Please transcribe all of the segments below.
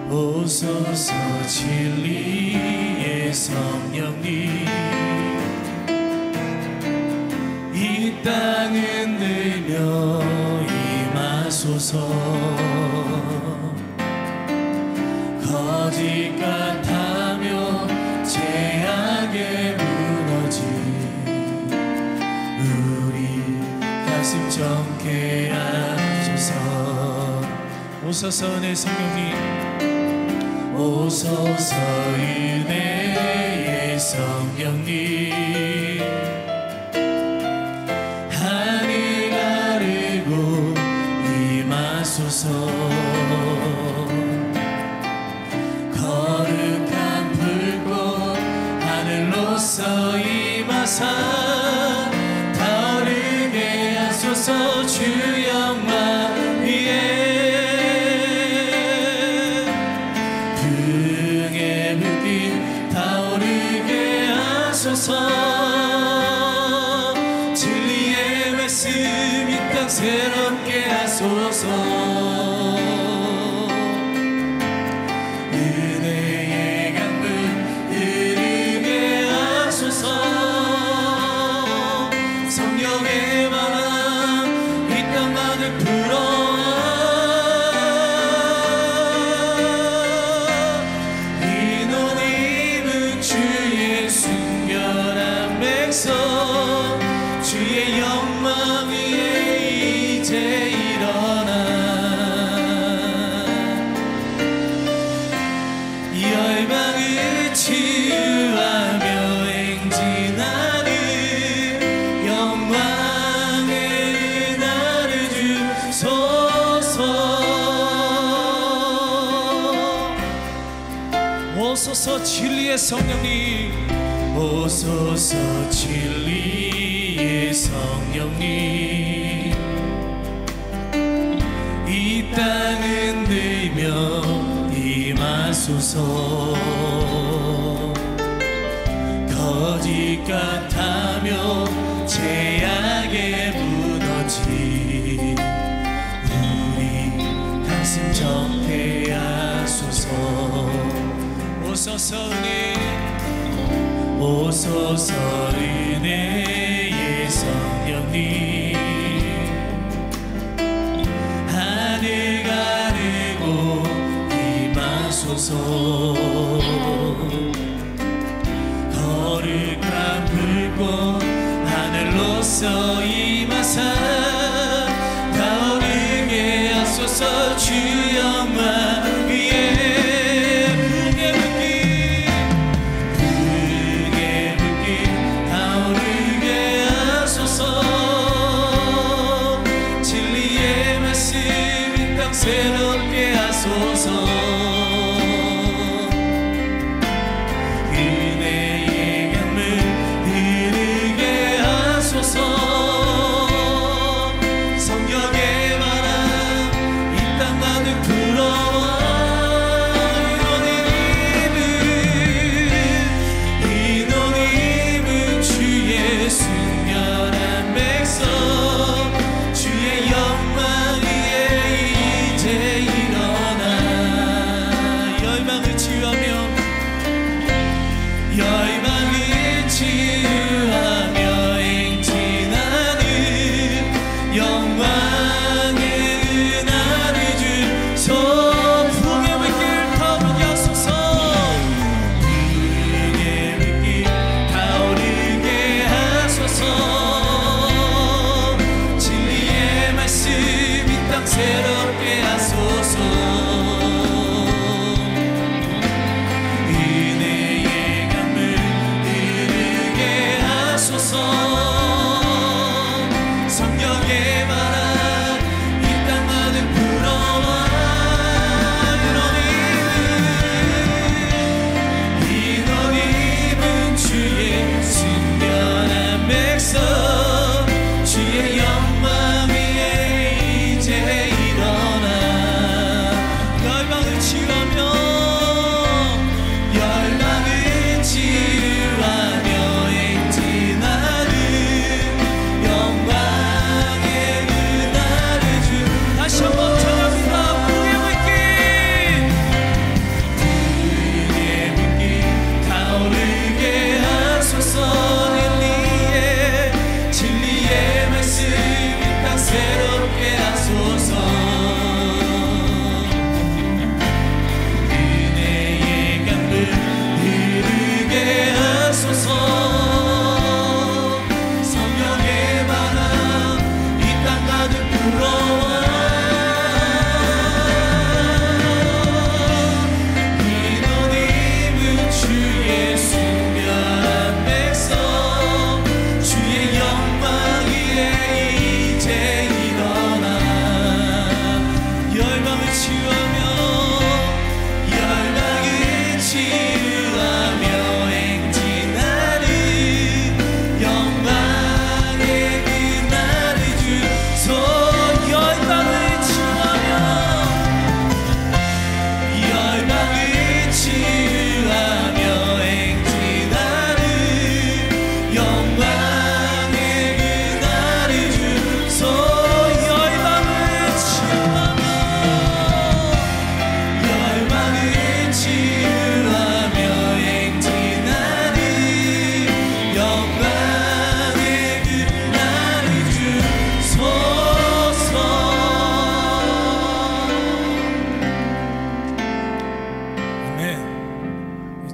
오소서 진리의 성령님 이 땅 흔들며 임하소서 거짓 같아며 죄악에 무너진 우리 가슴 정케 하소서 오소서 은혜 성령님 오소서 은혜의 성령님 하늘 가르고 임하소서 거룩한 불꽃 하늘로서 임하사 타오르게 하소서 주 영광 위에 등에 불빛 타오르게 하소서 진리의 말씀 이 땅 새롭게 하소서 은혜의 강물 흐르게 하소서 성령의 바람 이 땅 가득 불어와 인원 입은 주의 순결한 백성 주의 영광 위에 이제 일어나 열방을 치유하며 행진하는 영광의 은혜를 주소서 오소서 진리의 성령님 오소서 진리의 성령님 이 땅 흔들며 임하소서 거짓 같아며 죄악에 무너진 우리 가슴 정케 하소서 오소서 은혜의 성령님 하늘 가르고 임하소서 거룩한 불꽃 하늘로서 임하사 타오르게 하소서 주 영광 위에 새롭게 하소서 은혜의 강물 흐르게 하소서 성령의 바람 이 땅 가득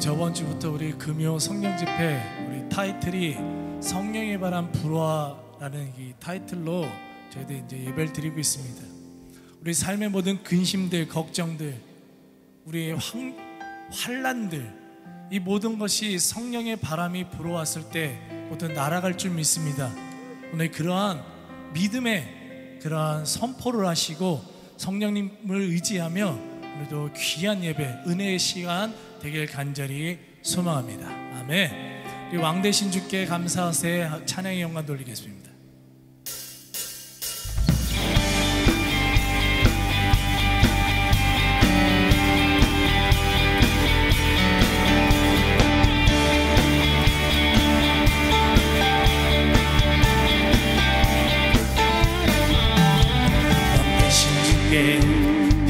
저번 주부터 우리 금요 성령 집회 우리 타이틀이 성령의 바람 불어와라는 이 타이틀로 저희들 이제 예배를 드리고 있습니다. 우리 삶의 모든 근심들, 걱정들, 우리의 환난들, 이 모든 것이 성령의 바람이 불어왔을 때 모두 날아갈 줄 믿습니다. 오늘 그러한 믿음의 그러한 선포를 하시고 성령님을 의지하며 오늘도 귀한 예배, 은혜의 시간 되길 간절히 소망합니다. 아멘. 우리 왕 되신 주께 감사하세 찬양의 영광 돌리겠습니다.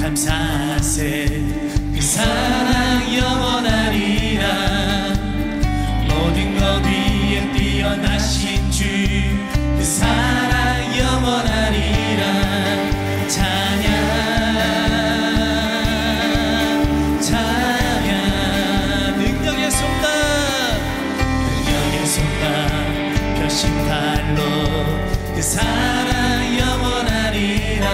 감사하세 그 사랑 영원하리라 모든 것 위에 뛰어나신 주 그 사랑 영원하리라 찬양 찬양 능력의 손과 표심팔로 그 사랑 영원하리라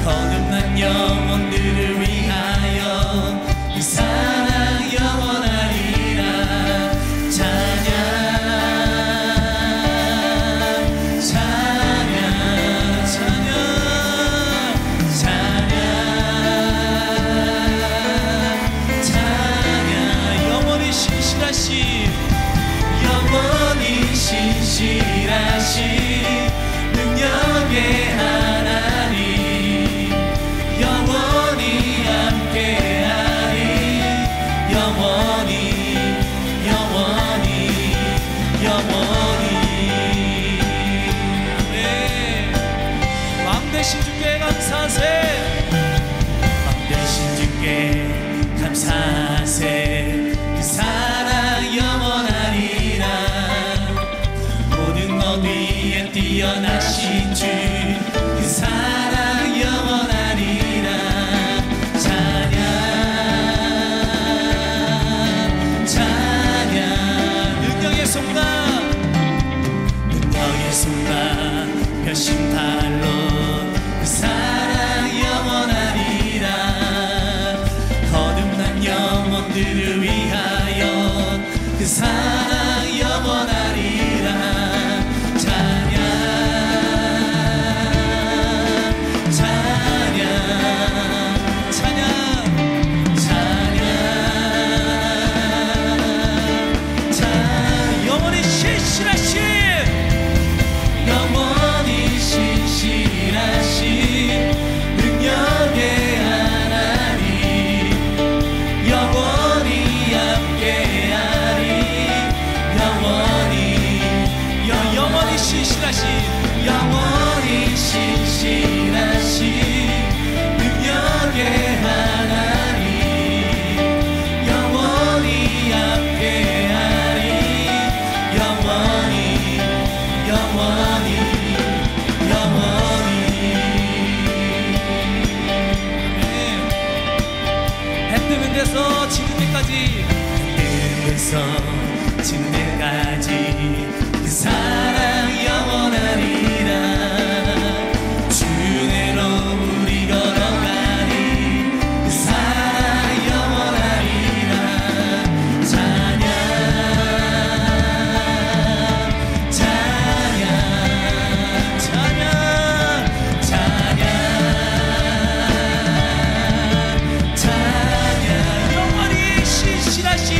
거듭난 영혼들을 위하여 그 사랑 영원하리라 찬양 찬양 찬양 찬양 찬양 영원히 신실하신 능력의 하나님 영원히 함께하리 영원히 영원히 영원히 아멘. 왕 되신 주께 감사하세 왕 되신 주께 감사하세 그 사랑 영원하리라 모든 것 위에 뛰어나신 주 그 사랑 영원하리라 찬양 찬양 능력의 손과 표심팔로 그 사랑 영원하리라 거듭난 영혼들을 위하여 그 사랑 영원하리라 찬양 찬양 찬양 찬양 찬양 영원히 신실하신 능력의 하나님 영원히 함께하리 영원히 영원히 신실하신 능력의 하나님 영원히 함께하리 영원히 영원히 해 뜨는 데서 지는 데까지 그 사랑 영원하리라 주 은혜로 우리 걸어가리 그 사랑 영원하리라 찬양 찬양 찬양 찬양 찬양 영원히 신실하신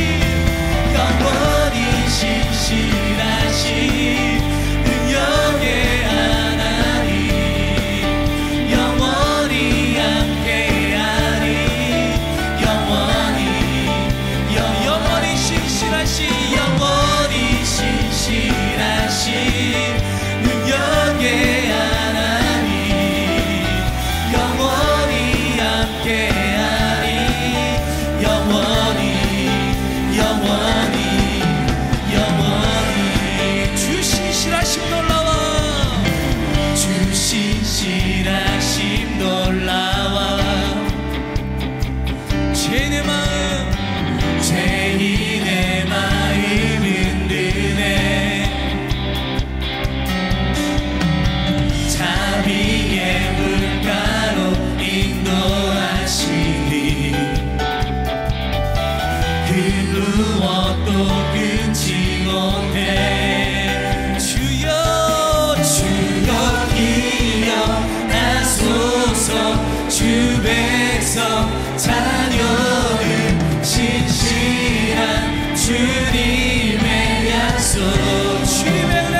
그 무엇도 끊지 못해 주여 주여 기억하소서 주 백성 자녀들 신실한 주님의 약속 주님의 은혜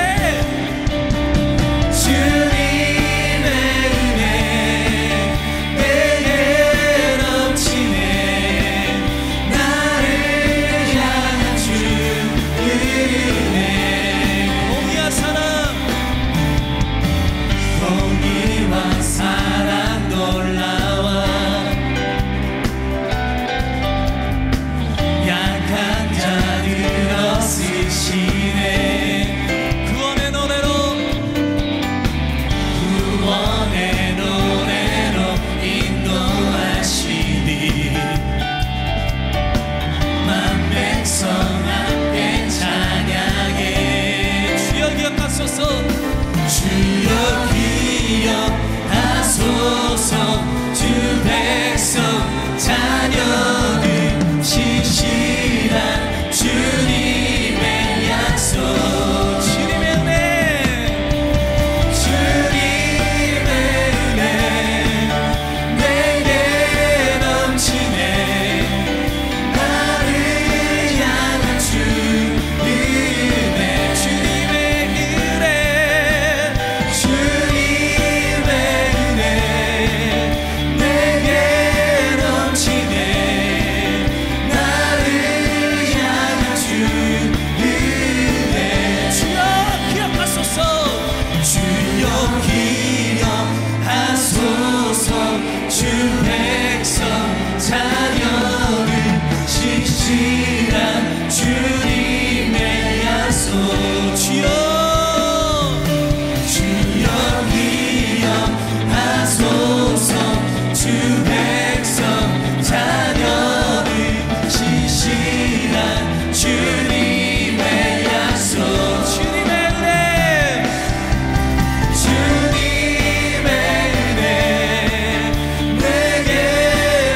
주님의 은혜 내게 넘치네 나를 향한 주 은혜 공의와 사랑 공의와 사랑 놀라워 약한 자들 없으시네 구원의 노래로 구원의 노래로 인도하시니 만 백성 앞에 찬양해 주여 기억하소서 주여 기억하소서 주 백성 자녀들 신실한 주님의 약속 주님의 은혜 주님의 은혜 내게 넘치네 나를 향한 주 은혜 주님의 은혜 주님의 은혜 내게 넘치네 나를 향한 주 은혜 주여 기억하소서 주여 기억하소서 주 백성 자녀를 신실한 주님의 약속 주여 주여 기억하소서 주 백성 자녀를 신실한 주님의 약속 주님의 은혜 주님의 은혜 내게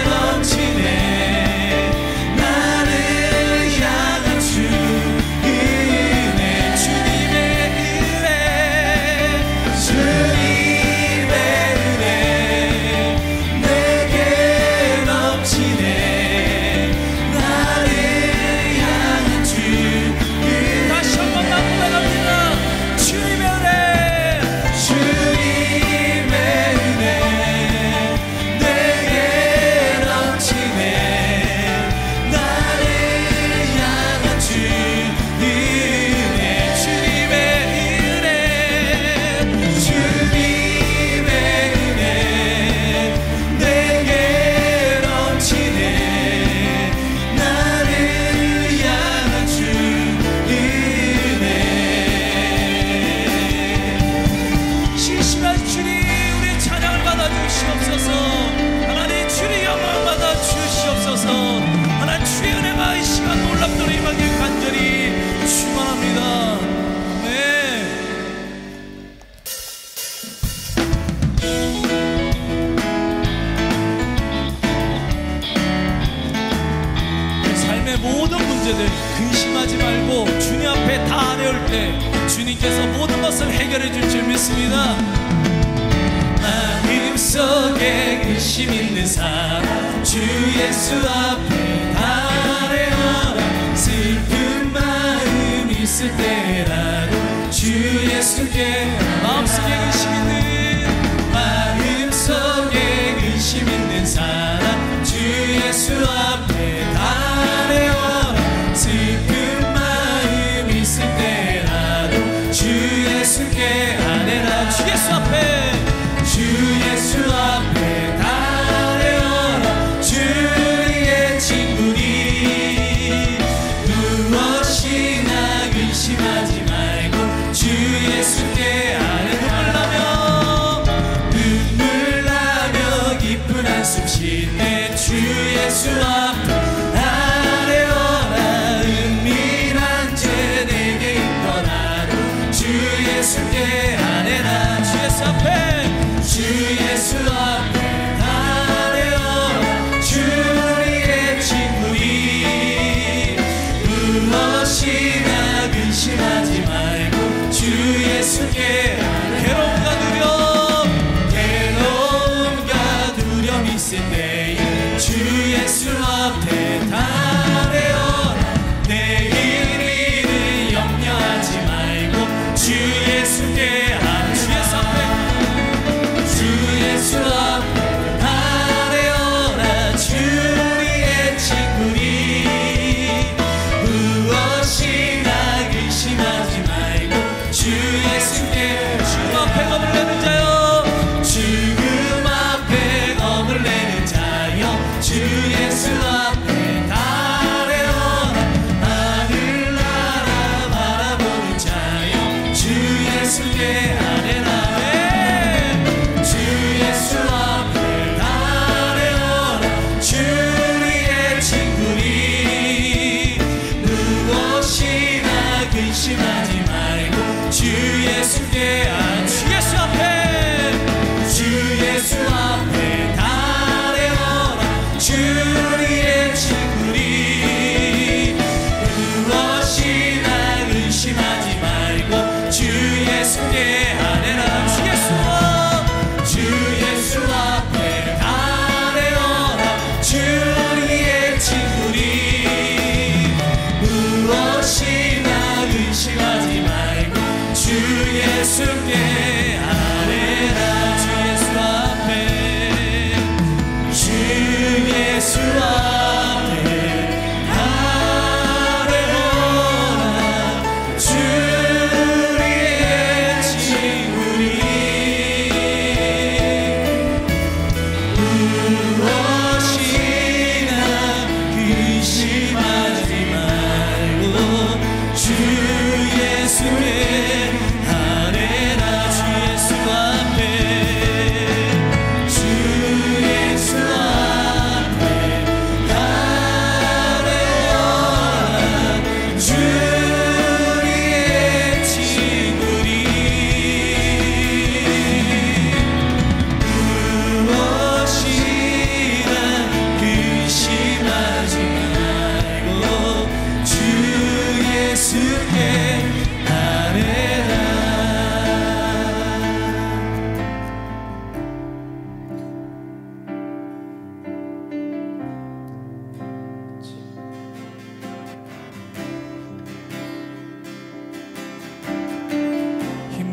넘치네 나를 향한 주 은혜 주님의 은혜 주님의 은혜 내게 넘치네 나를 향한 주 은혜 다시 한번 나갑니다 주님의 은혜 주님의 은혜 내게 넘치네 나를 향한 주 은혜 주님의 은혜 주님의 은혜 내게 넘치네 나를 향한 주 은혜 신실한 주님 우리의 찬양을 받아주시옵소서 하나님 주의 영광을 받아주시옵소서 하나님 주의 은혜가 이 시간 놀랍도록 임하길 간절히 축원합니다 네. 삶의 모든 문제들 근심하지 말고 주님 앞에 다 아뢰올 때 주님께서 모든 것을 해결해 줄 줄 믿습니다 마음속에 근심 있는 사람 주 예수 앞에 다 아뢰어라 슬픈 마음 있을 때라도 주 예수께 마음속에 근심 있는 사람 주 예수 앞에 다 아뢰어라 슬픈 마음 있을 때라도 주 예수께 아뢰라 주 예수 앞에 다 아뢰어라 주의 진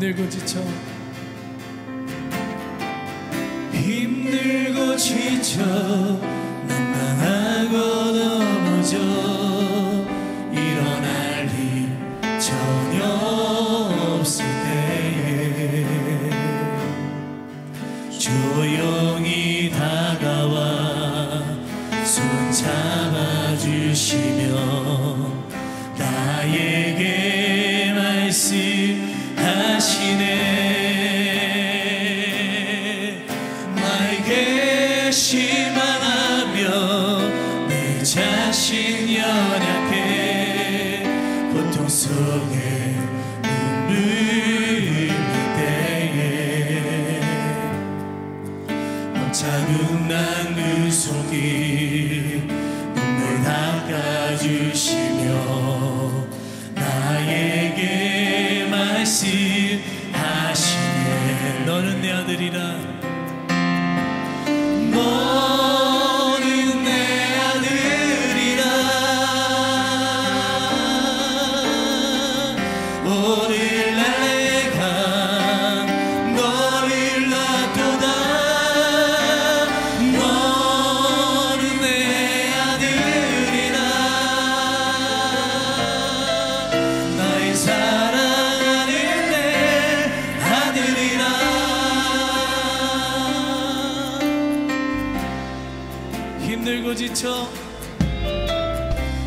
힘들고 지쳐 힘들고 지쳐 난망하고 넘어져 일어날 힘 전혀 없을 때에 조용히 다가와 손 잡아주시며 나에게 말씀하시네. 나에게 실망하며 내 자신 연약해 고통 속에 눈물 흘릴 때에 자국난 그 손길 눈물 닦아주시며 나에게 말씀하시네. 너는 내 아들이라 너는 내 아들이라 오늘날 내가 너를 낳도다. 너는 내 아들이라 나의 사랑하는 내 아들이라. 힘들고 지쳐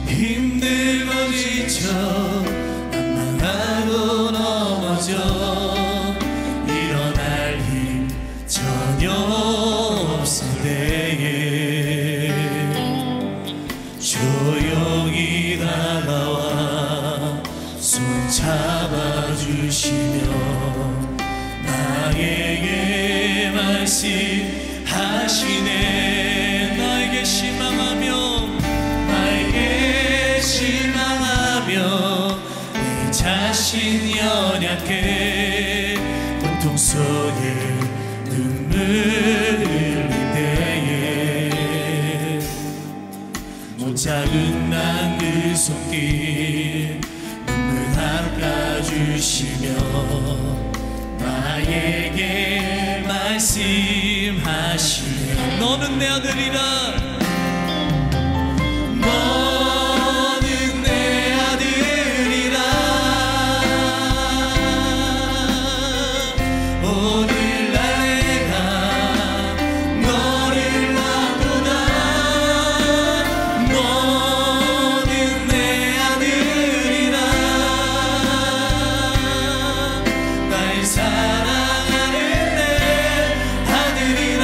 힘들고 지쳐 난망하고 넘어져 일어날 힘 전혀 없을 때에 조용히 다가와 손 잡아주시며 나에게 말씀하시네. 나에게 실망하며 내 자신 연약해 고통 속에 눈물 흘릴 때에 못 자국난 그 손길 눈물 닦아주시며 나에게 말씀하시네. 너는 내 아들이라 너는 내 아들이라 오늘날 내가 너를 낳도다. 너는 내 아들이라 나의 사랑하는 내 아들이라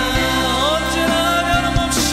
언제나 변함없이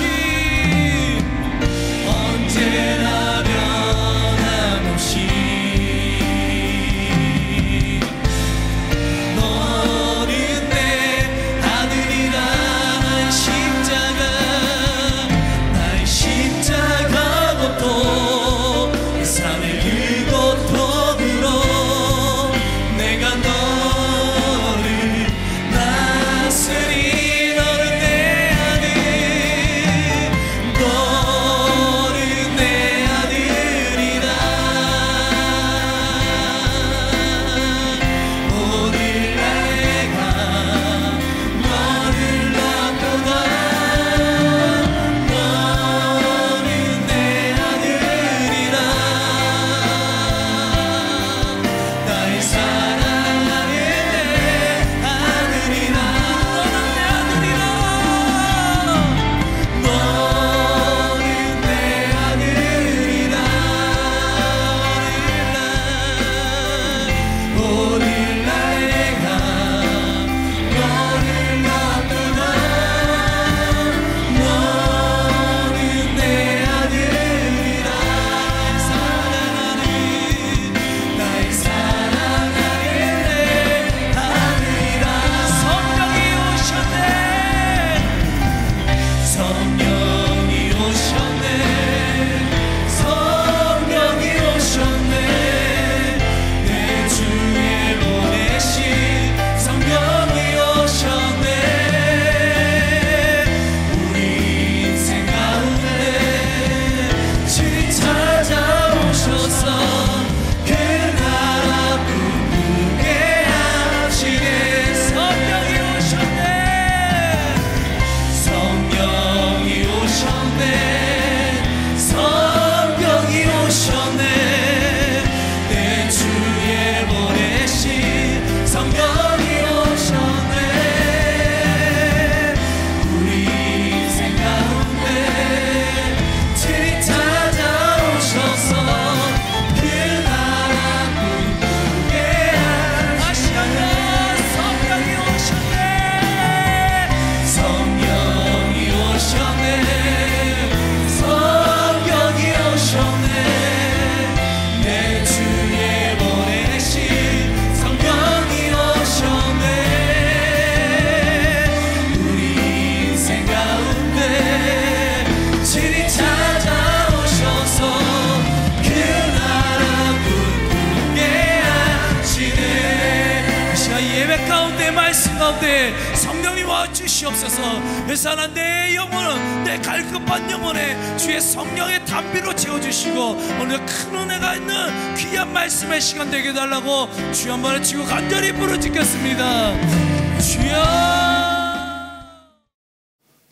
말씀 가운데 성령님 와 주시옵소서. 그래서 하나 내 영혼은 내 갈급한 영혼에 주의 성령의 담비로 채워주시고 오늘 큰 은혜가 있는 귀한 말씀의 시간 되게 해달라고 주여 한번 외치고 간절히 부르짖겠습니다. 주여.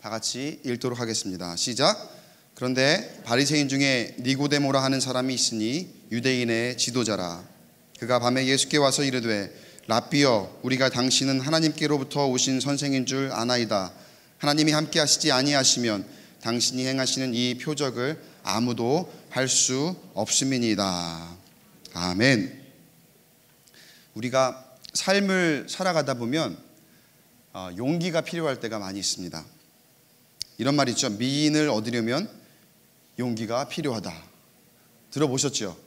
다 같이 읽도록 하겠습니다. 시작. 그런데 바리새인 중에 니고데모라 하는 사람이 있으니 유대인의 지도자라. 그가 밤에 예수께 와서 이르되 랍비여, 우리가 당신은 하나님께로부터 오신 선생인 줄 아나이다. 하나님이 함께 하시지 아니하시면 당신이 행하시는 이 표적을 아무도 할 수 없음이니이다. 아멘. 우리가 삶을 살아가다 보면 용기가 필요할 때가 많이 있습니다. 이런 말 있죠. 미인을 얻으려면 용기가 필요하다. 들어보셨죠?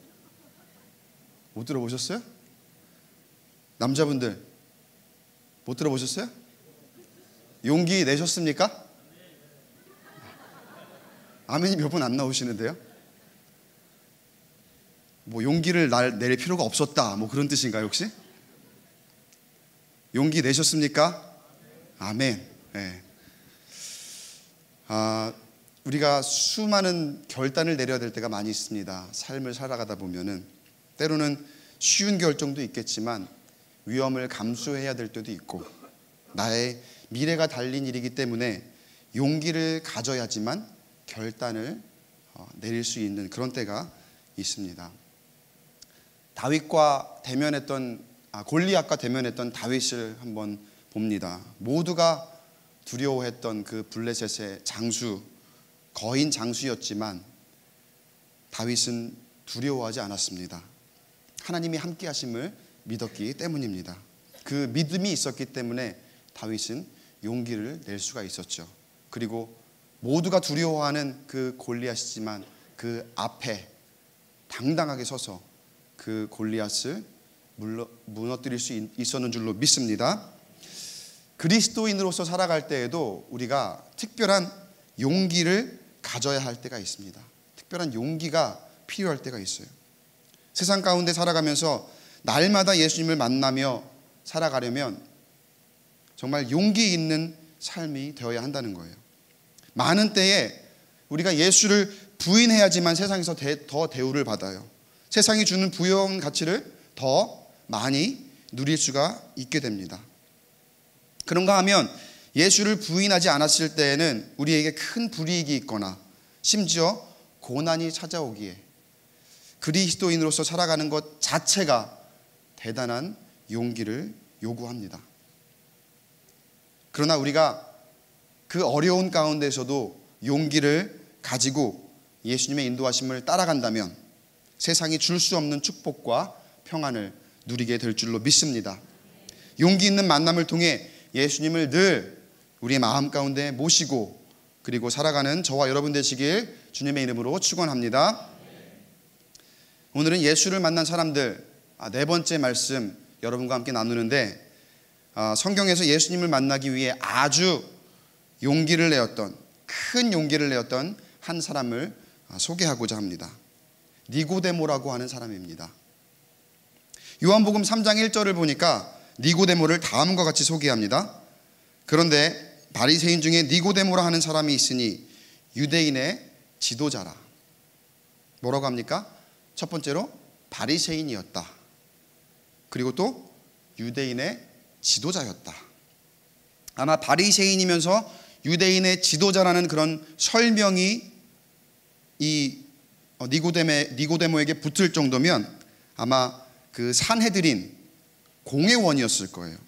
못 들어보셨어요? 남자분들 못 들어보셨어요? 용기 내셨습니까? 아멘이 몇 분 안 나오시는데요? 뭐 용기를 낼 필요가 없었다, 뭐 그런 뜻인가요 혹시? 용기 내셨습니까? 아멘. 네. 우리가 수많은 결단을 내려야 될 때가 많이 있습니다. 삶을 살아가다 보면은 때로는 쉬운 결정도 있겠지만 위험을 감수해야 될 때도 있고 나의 미래가 달린 일이기 때문에 용기를 가져야지만 결단을 내릴 수 있는 그런 때가 있습니다. 골리앗과 대면했던 다윗을 한번 봅니다. 모두가 두려워했던 그 블레셋의 장수, 거인 장수였지만 다윗은 두려워하지 않았습니다. 하나님이 함께 하심을 믿었기 때문입니다. 그 믿음이 있었기 때문에 다윗은 용기를 낼 수가 있었죠. 그리고 모두가 두려워하는 그 골리앗이지만 그 앞에 당당하게 서서 그 골리앗을 무너뜨릴 수 있었는 줄로 믿습니다. 그리스도인으로서 살아갈 때에도 우리가 특별한 용기를 가져야 할 때가 있습니다. 특별한 용기가 필요할 때가 있어요. 세상 가운데 살아가면서 날마다 예수님을 만나며 살아가려면 정말 용기 있는 삶이 되어야 한다는 거예요. 많은 때에 우리가 예수를 부인해야지만 세상에서 더 대우를 받아요. 세상이 주는 부여한 가치를 더 많이 누릴 수가 있게 됩니다. 그런가 하면 예수를 부인하지 않았을 때에는 우리에게 큰 불이익이 있거나 심지어 고난이 찾아오기에 그리스도인으로서 살아가는 것 자체가 대단한 용기를 요구합니다. 그러나 우리가 그 어려운 가운데서도 용기를 가지고 예수님의 인도하심을 따라간다면 세상이 줄 수 없는 축복과 평안을 누리게 될 줄로 믿습니다. 용기 있는 만남을 통해 예수님을 늘 우리의 마음 가운데 모시고 그리고 살아가는 저와 여러분 되시길 주님의 이름으로 축원합니다. 오늘은 예수를 만난 사람들 네 번째 말씀 여러분과 함께 나누는데 성경에서 예수님을 만나기 위해 아주 용기를 내었던 큰 용기를 내었던 한 사람을 소개하고자 합니다. 니고데모라고 하는 사람입니다. 요한복음 3장 1절을 보니까 니고데모를 다음과 같이 소개합니다. 그런데 바리새인 중에 니고데모라 하는 사람이 있으니 유대인의 지도자라. 뭐라고 합니까? 첫 번째로 바리새인이었다. 그리고 또 유대인의 지도자였다. 아마 바리새인이면서 유대인의 지도자라는 그런 설명이 이 니고데모에게 붙을 정도면 아마 그 산헤드린 공회원이었을 거예요.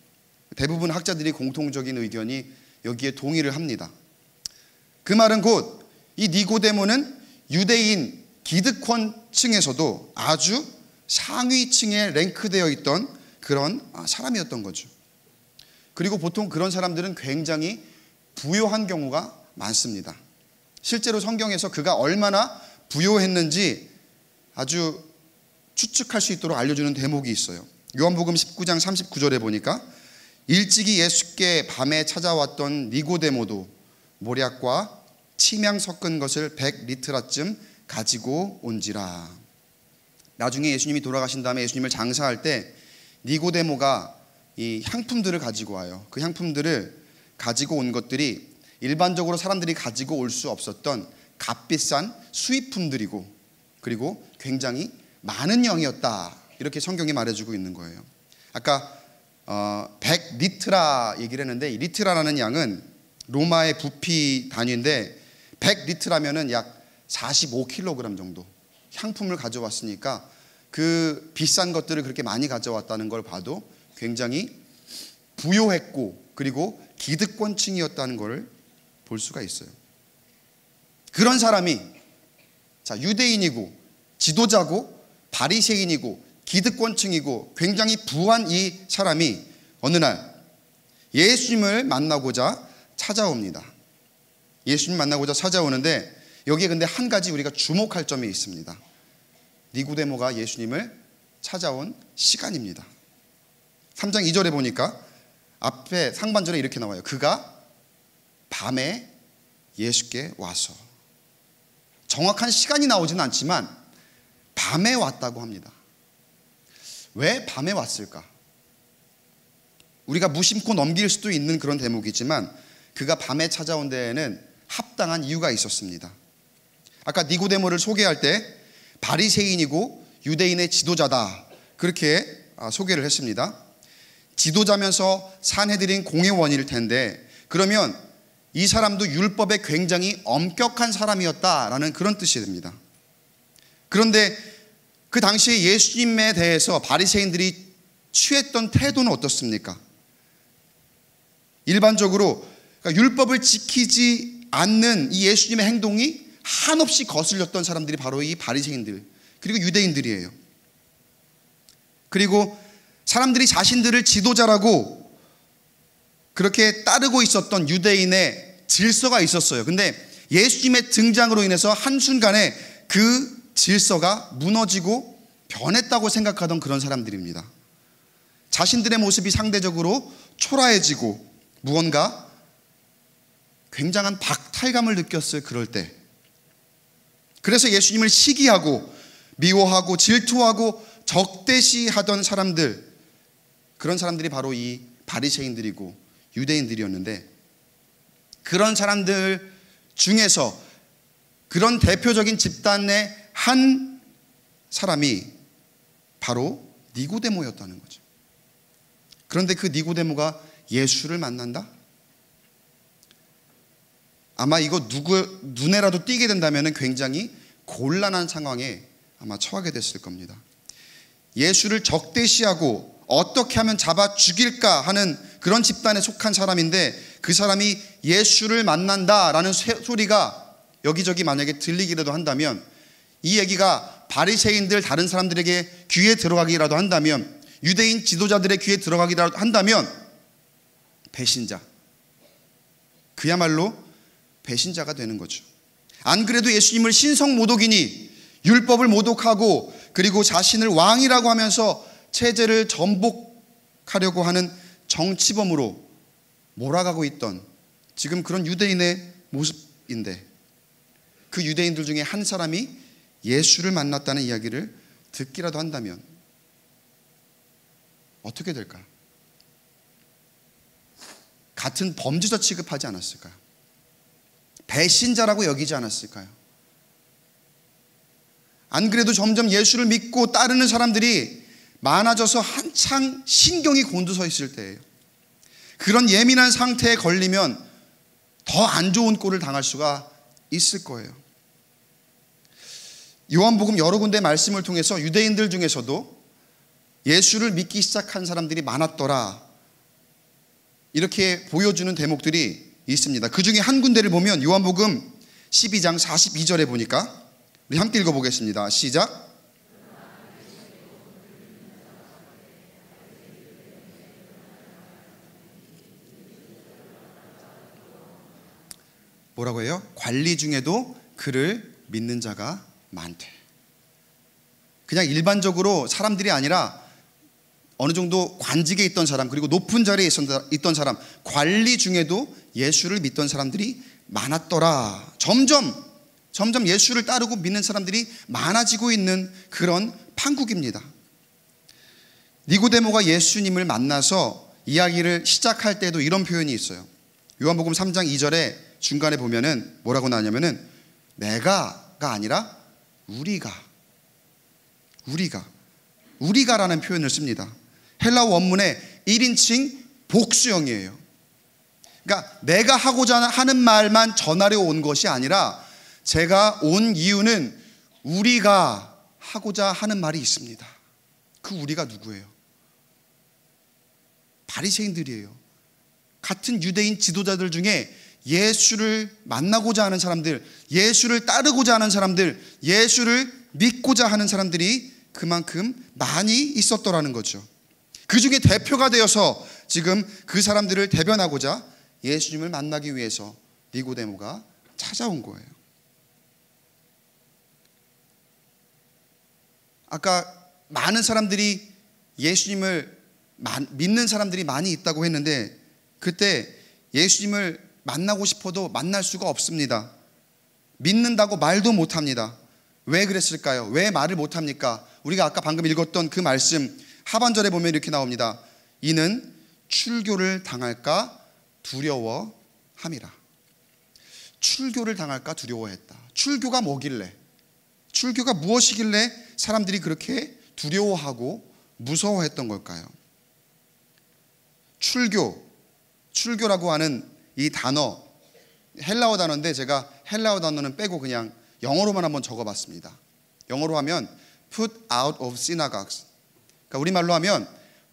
대부분 학자들이 공통적인 의견이 여기에 동의를 합니다. 그 말은 곧 이 니고데모는 유대인 기득권층에서도 아주 상위층에 랭크되어 있던 그런 사람이었던 거죠. 그리고 보통 그런 사람들은 굉장히 부요한 경우가 많습니다. 실제로 성경에서 그가 얼마나 부요했는지 아주 추측할 수 있도록 알려주는 대목이 있어요. 요한복음 19장 39절에 보니까 일찍이 예수께 밤에 찾아왔던 니고데모도 모략과 침향 섞은 것을 100리트라쯤 가지고 온지라. 나중에 예수님이 돌아가신 다음에 예수님을 장사할 때 니고데모가 이 향품들을 가지고 와요. 그 향품들을 가지고 온 것들이 일반적으로 사람들이 가지고 올 수 없었던 값비싼 수입품들이고, 그리고 굉장히 많은 양이었다, 이렇게 성경이 말해주고 있는 거예요. 아까 100리트라 얘기를 했는데, 이 리트라라는 양은 로마의 부피 단위인데 100리트라면은 약 45kg 정도 향품을 가져왔으니까 그 비싼 것들을 그렇게 많이 가져왔다는 걸 봐도 굉장히 부요했고, 그리고 기득권층이었다는 걸 볼 수가 있어요. 그런 사람이, 자, 유대인이고 지도자고 바리새인이고 기득권층이고 굉장히 부한 이 사람이 어느 날 예수님을 만나고자 찾아옵니다. 예수님 만나고자 찾아오는데, 여기에 근데 한 가지 우리가 주목할 점이 있습니다. 니고데모가 예수님을 찾아온 시간입니다. 3장 2절에 보니까 앞에 상반절에 이렇게 나와요. 그가 밤에 예수께 와서. 정확한 시간이 나오지는 않지만 밤에 왔다고 합니다. 왜 밤에 왔을까? 우리가 무심코 넘길 수도 있는 그런 대목이지만 그가 밤에 찾아온 데에는 합당한 이유가 있었습니다. 아까 니고데모를 소개할 때 바리새인이고 유대인의 지도자다, 그렇게 소개를 했습니다. 지도자면서 산헤드린 공회원일 텐데, 그러면 이 사람도 율법에 굉장히 엄격한 사람이었다라는 그런 뜻이 됩니다. 그런데 그 당시에 예수님에 대해서 바리새인들이 취했던 태도는 어떻습니까? 일반적으로 그러니까 율법을 지키지 않는 이 예수님의 행동이 한없이 거슬렸던 사람들이 바로 이 바리새인들, 그리고 유대인들이에요. 그리고 사람들이 자신들을 지도자라고 그렇게 따르고 있었던 유대인의 질서가 있었어요. 근데 예수님의 등장으로 인해서 한순간에 그 질서가 무너지고 변했다고 생각하던 그런 사람들입니다. 자신들의 모습이 상대적으로 초라해지고 무언가 굉장한 박탈감을 느꼈을 그럴 때, 그래서 예수님을 시기하고 미워하고 질투하고 적대시하던 사람들, 그런 사람들이 바로 이 바리새인들이고 유대인들이었는데, 그런 사람들 중에서 그런 대표적인 집단의 한 사람이 바로 니고데모였다는 거죠. 그런데 그 니고데모가 예수를 만난다? 아마 이거 누구 눈에라도 띄게 된다면 굉장히 곤란한 상황에 아마 처하게 됐을 겁니다. 예수를 적대시하고 어떻게 하면 잡아 죽일까 하는 그런 집단에 속한 사람인데, 그 사람이 예수를 만난다라는 소리가 여기저기 만약에 들리기라도 한다면, 이 얘기가 바리새인들 다른 사람들에게 귀에 들어가기라도 한다면, 유대인 지도자들의 귀에 들어가기라도 한다면 배신자, 그야말로 배신자가 되는 거죠. 안 그래도 예수님을 신성모독이니 율법을 모독하고 그리고 자신을 왕이라고 하면서 체제를 전복하려고 하는 정치범으로 몰아가고 있던 지금 그런 유대인의 모습인데, 그 유대인들 중에 한 사람이 예수를 만났다는 이야기를 듣기라도 한다면 어떻게 될까요? 같은 범죄자 취급하지 않았을까요? 배신자라고 여기지 않았을까요? 안 그래도 점점 예수를 믿고 따르는 사람들이 많아져서 한창 신경이 곤두서 있을 때예요. 그런 예민한 상태에 걸리면 더 안 좋은 꼴을 당할 수가 있을 거예요. 요한복음 여러 군데 말씀을 통해서 유대인들 중에서도 예수를 믿기 시작한 사람들이 많았더라, 이렇게 보여주는 대목들이 있습니다. 그 중에 한 군데를 보면 요한복음 12장 42절에 보니까, 우리 함께 읽어보겠습니다. 시작. 뭐라고 해요? 관리 중에도 그를 믿는 자가 많대. 그냥 일반적으로 사람들이 아니라 어느 정도 관직에 있던 사람, 그리고 높은 자리에 있던 사람, 관리 중에도 예수를 믿던 사람들이 많았더라. 점점 예수를 따르고 믿는 사람들이 많아지고 있는 그런 판국입니다. 니고데모가 예수님을 만나서 이야기를 시작할 때도 이런 표현이 있어요. 요한복음 3장 2절에 중간에 보면은 뭐라고 나왔냐면은 내가가 아니라 우리가라는 표현을 씁니다. 헬라어 원문의 1인칭 복수형이에요. 그러니까 내가 하고자 하는 말만 전하려 온 것이 아니라 제가 온 이유는 우리가 하고자 하는 말이 있습니다. 그 우리가 누구예요? 바리새인들이에요. 같은 유대인 지도자들 중에 예수를 만나고자 하는 사람들, 예수를 따르고자 하는 사람들, 예수를 믿고자 하는 사람들이 그만큼 많이 있었더라는 거죠. 그 중에 대표가 되어서 지금 그 사람들을 대변하고자 예수님을 만나기 위해서 니고데모가 찾아온 거예요. 아까 많은 사람들이 예수님을 믿는 사람들이 많이 있다고 했는데 그때 예수님을 만나고 싶어도 만날 수가 없습니다. 믿는다고 말도 못합니다. 왜 그랬을까요? 왜 말을 못합니까? 우리가 아까 방금 읽었던 그 말씀 하반절에 보면 이렇게 나옵니다. 이는 출교를 당할까 두려워함이라. 출교를 당할까 두려워했다. 출교가 뭐길래, 출교가 무엇이길래 사람들이 그렇게 두려워하고 무서워했던 걸까요? 출교라고 하는 이 단어, 헬라어 단어인데 제가 헬라어 단어는 빼고 그냥 영어로만 한번 적어봤습니다. 영어로 하면 put out of synagogues, 그러니까 우리말로 하면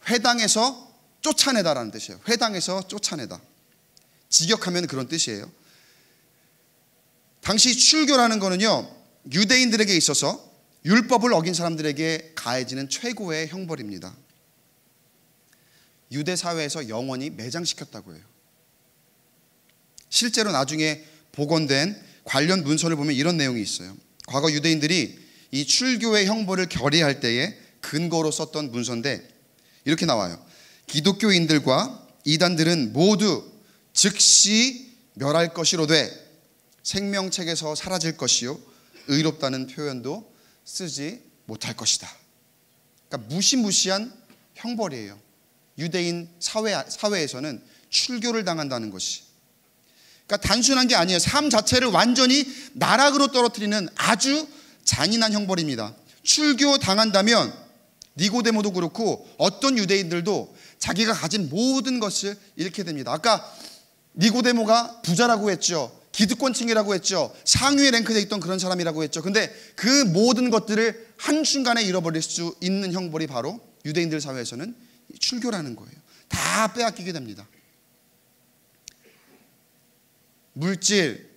회당에서 쫓아내다라는 뜻이에요. 회당에서 쫓아내다, 직역하면 그런 뜻이에요. 당시 출교라는 거는요, 유대인들에게 있어서 율법을 어긴 사람들에게 가해지는 최고의 형벌입니다. 유대 사회에서 영원히 매장시켰다고 해요. 실제로 나중에 복원된 관련 문서를 보면 이런 내용이 있어요. 과거 유대인들이 이 출교의 형벌을 결의할 때에 근거로 썼던 문서인데 이렇게 나와요. 기독교인들과 이단들은 모두 즉시 멸할 것이로되 생명책에서 사라질 것이요 의롭다는 표현도 쓰지 못할 것이다. 그러니까 무시무시한 형벌이에요. 유대인 사회에서는 출교를 당한다는 것이. 그러니까 단순한 게 아니에요. 삶 자체를 완전히 나락으로 떨어뜨리는 아주 잔인한 형벌입니다. 출교 당한다면 니고데모도 그렇고 어떤 유대인들도 자기가 가진 모든 것을 잃게 됩니다. 아까 니고데모가 부자라고 했죠. 기득권층이라고 했죠. 상위에 랭크되어 있던 그런 사람이라고 했죠. 근데 그 모든 것들을 한순간에 잃어버릴 수 있는 형벌이 바로 유대인들 사회에서는 출교라는 거예요. 다 빼앗기게 됩니다. 물질,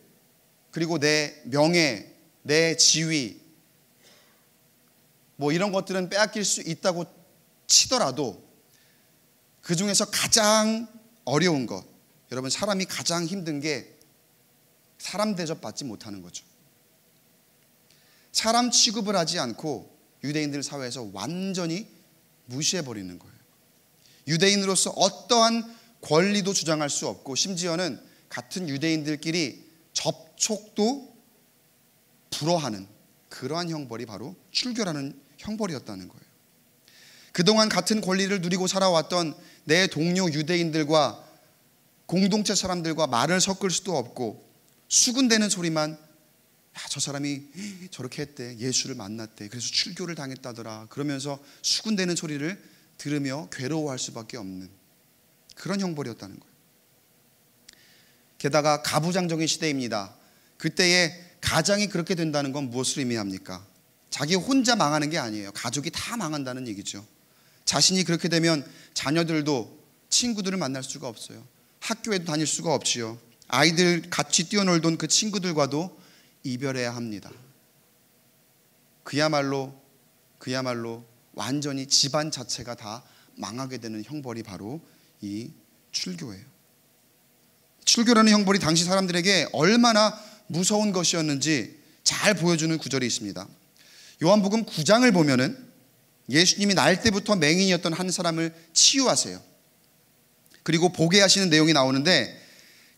그리고 내 명예, 내 지위, 뭐 이런 것들은 빼앗길 수 있다고 치더라도 그 중에서 가장 어려운 것, 여러분, 사람이 가장 힘든 게 사람 대접받지 못하는 거죠. 사람 취급을 하지 않고 유대인들 사회에서 완전히 무시해버리는 거예요. 유대인으로서 어떠한 권리도 주장할 수 없고 심지어는 같은 유대인들끼리 접촉도 불허하는 그러한 형벌이 바로 출교라는 형벌이었다는 거예요. 그동안 같은 권리를 누리고 살아왔던 내 동료 유대인들과 공동체 사람들과 말을 섞을 수도 없고 수군대는 소리만, 저 사람이 저렇게 했대, 예수를 만났대, 그래서 출교를 당했다더라, 그러면서 수군대는 소리를 들으며 괴로워할 수밖에 없는 그런 형벌이었다는 거예요. 게다가 가부장적인 시대입니다. 그때에 가장이 그렇게 된다는 건 무엇을 의미합니까? 자기 혼자 망하는 게 아니에요. 가족이 다 망한다는 얘기죠. 자신이 그렇게 되면 자녀들도 친구들을 만날 수가 없어요. 학교에도 다닐 수가 없지요. 아이들 같이 뛰어놀던 그 친구들과도 이별해야 합니다. 그야말로 완전히 집안 자체가 다 망하게 되는 형벌이 바로 이 출교예요. 출교라는 형벌이 당시 사람들에게 얼마나 무서운 것이었는지 잘 보여주는 구절이 있습니다. 요한복음 9장을 보면은 예수님이 날 때부터 맹인이었던 한 사람을 치유하세요. 그리고 보게 하시는 내용이 나오는데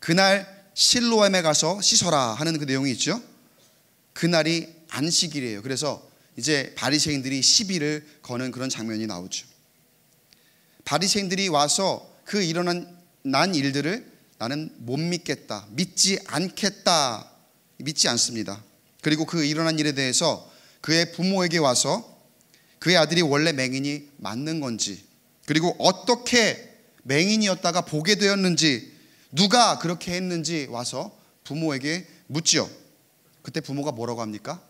그날 실로암에 가서 씻어라 하는 그 내용이 있죠. 그날이 안식일이에요. 그래서 이제 바리새인들이 시비를 거는 그런 장면이 나오죠. 바리새인들이 와서 그 일어난 일들을 나는 못 믿겠다, 믿지 않겠다, 믿지 않습니다. 그리고 그 일어난 일에 대해서 그의 부모에게 와서 그의 아들이 원래 맹인이 맞는 건지, 그리고 어떻게 맹인이었다가 보게 되었는지, 누가 그렇게 했는지 와서 부모에게 묻지요. 그때 부모가 뭐라고 합니까?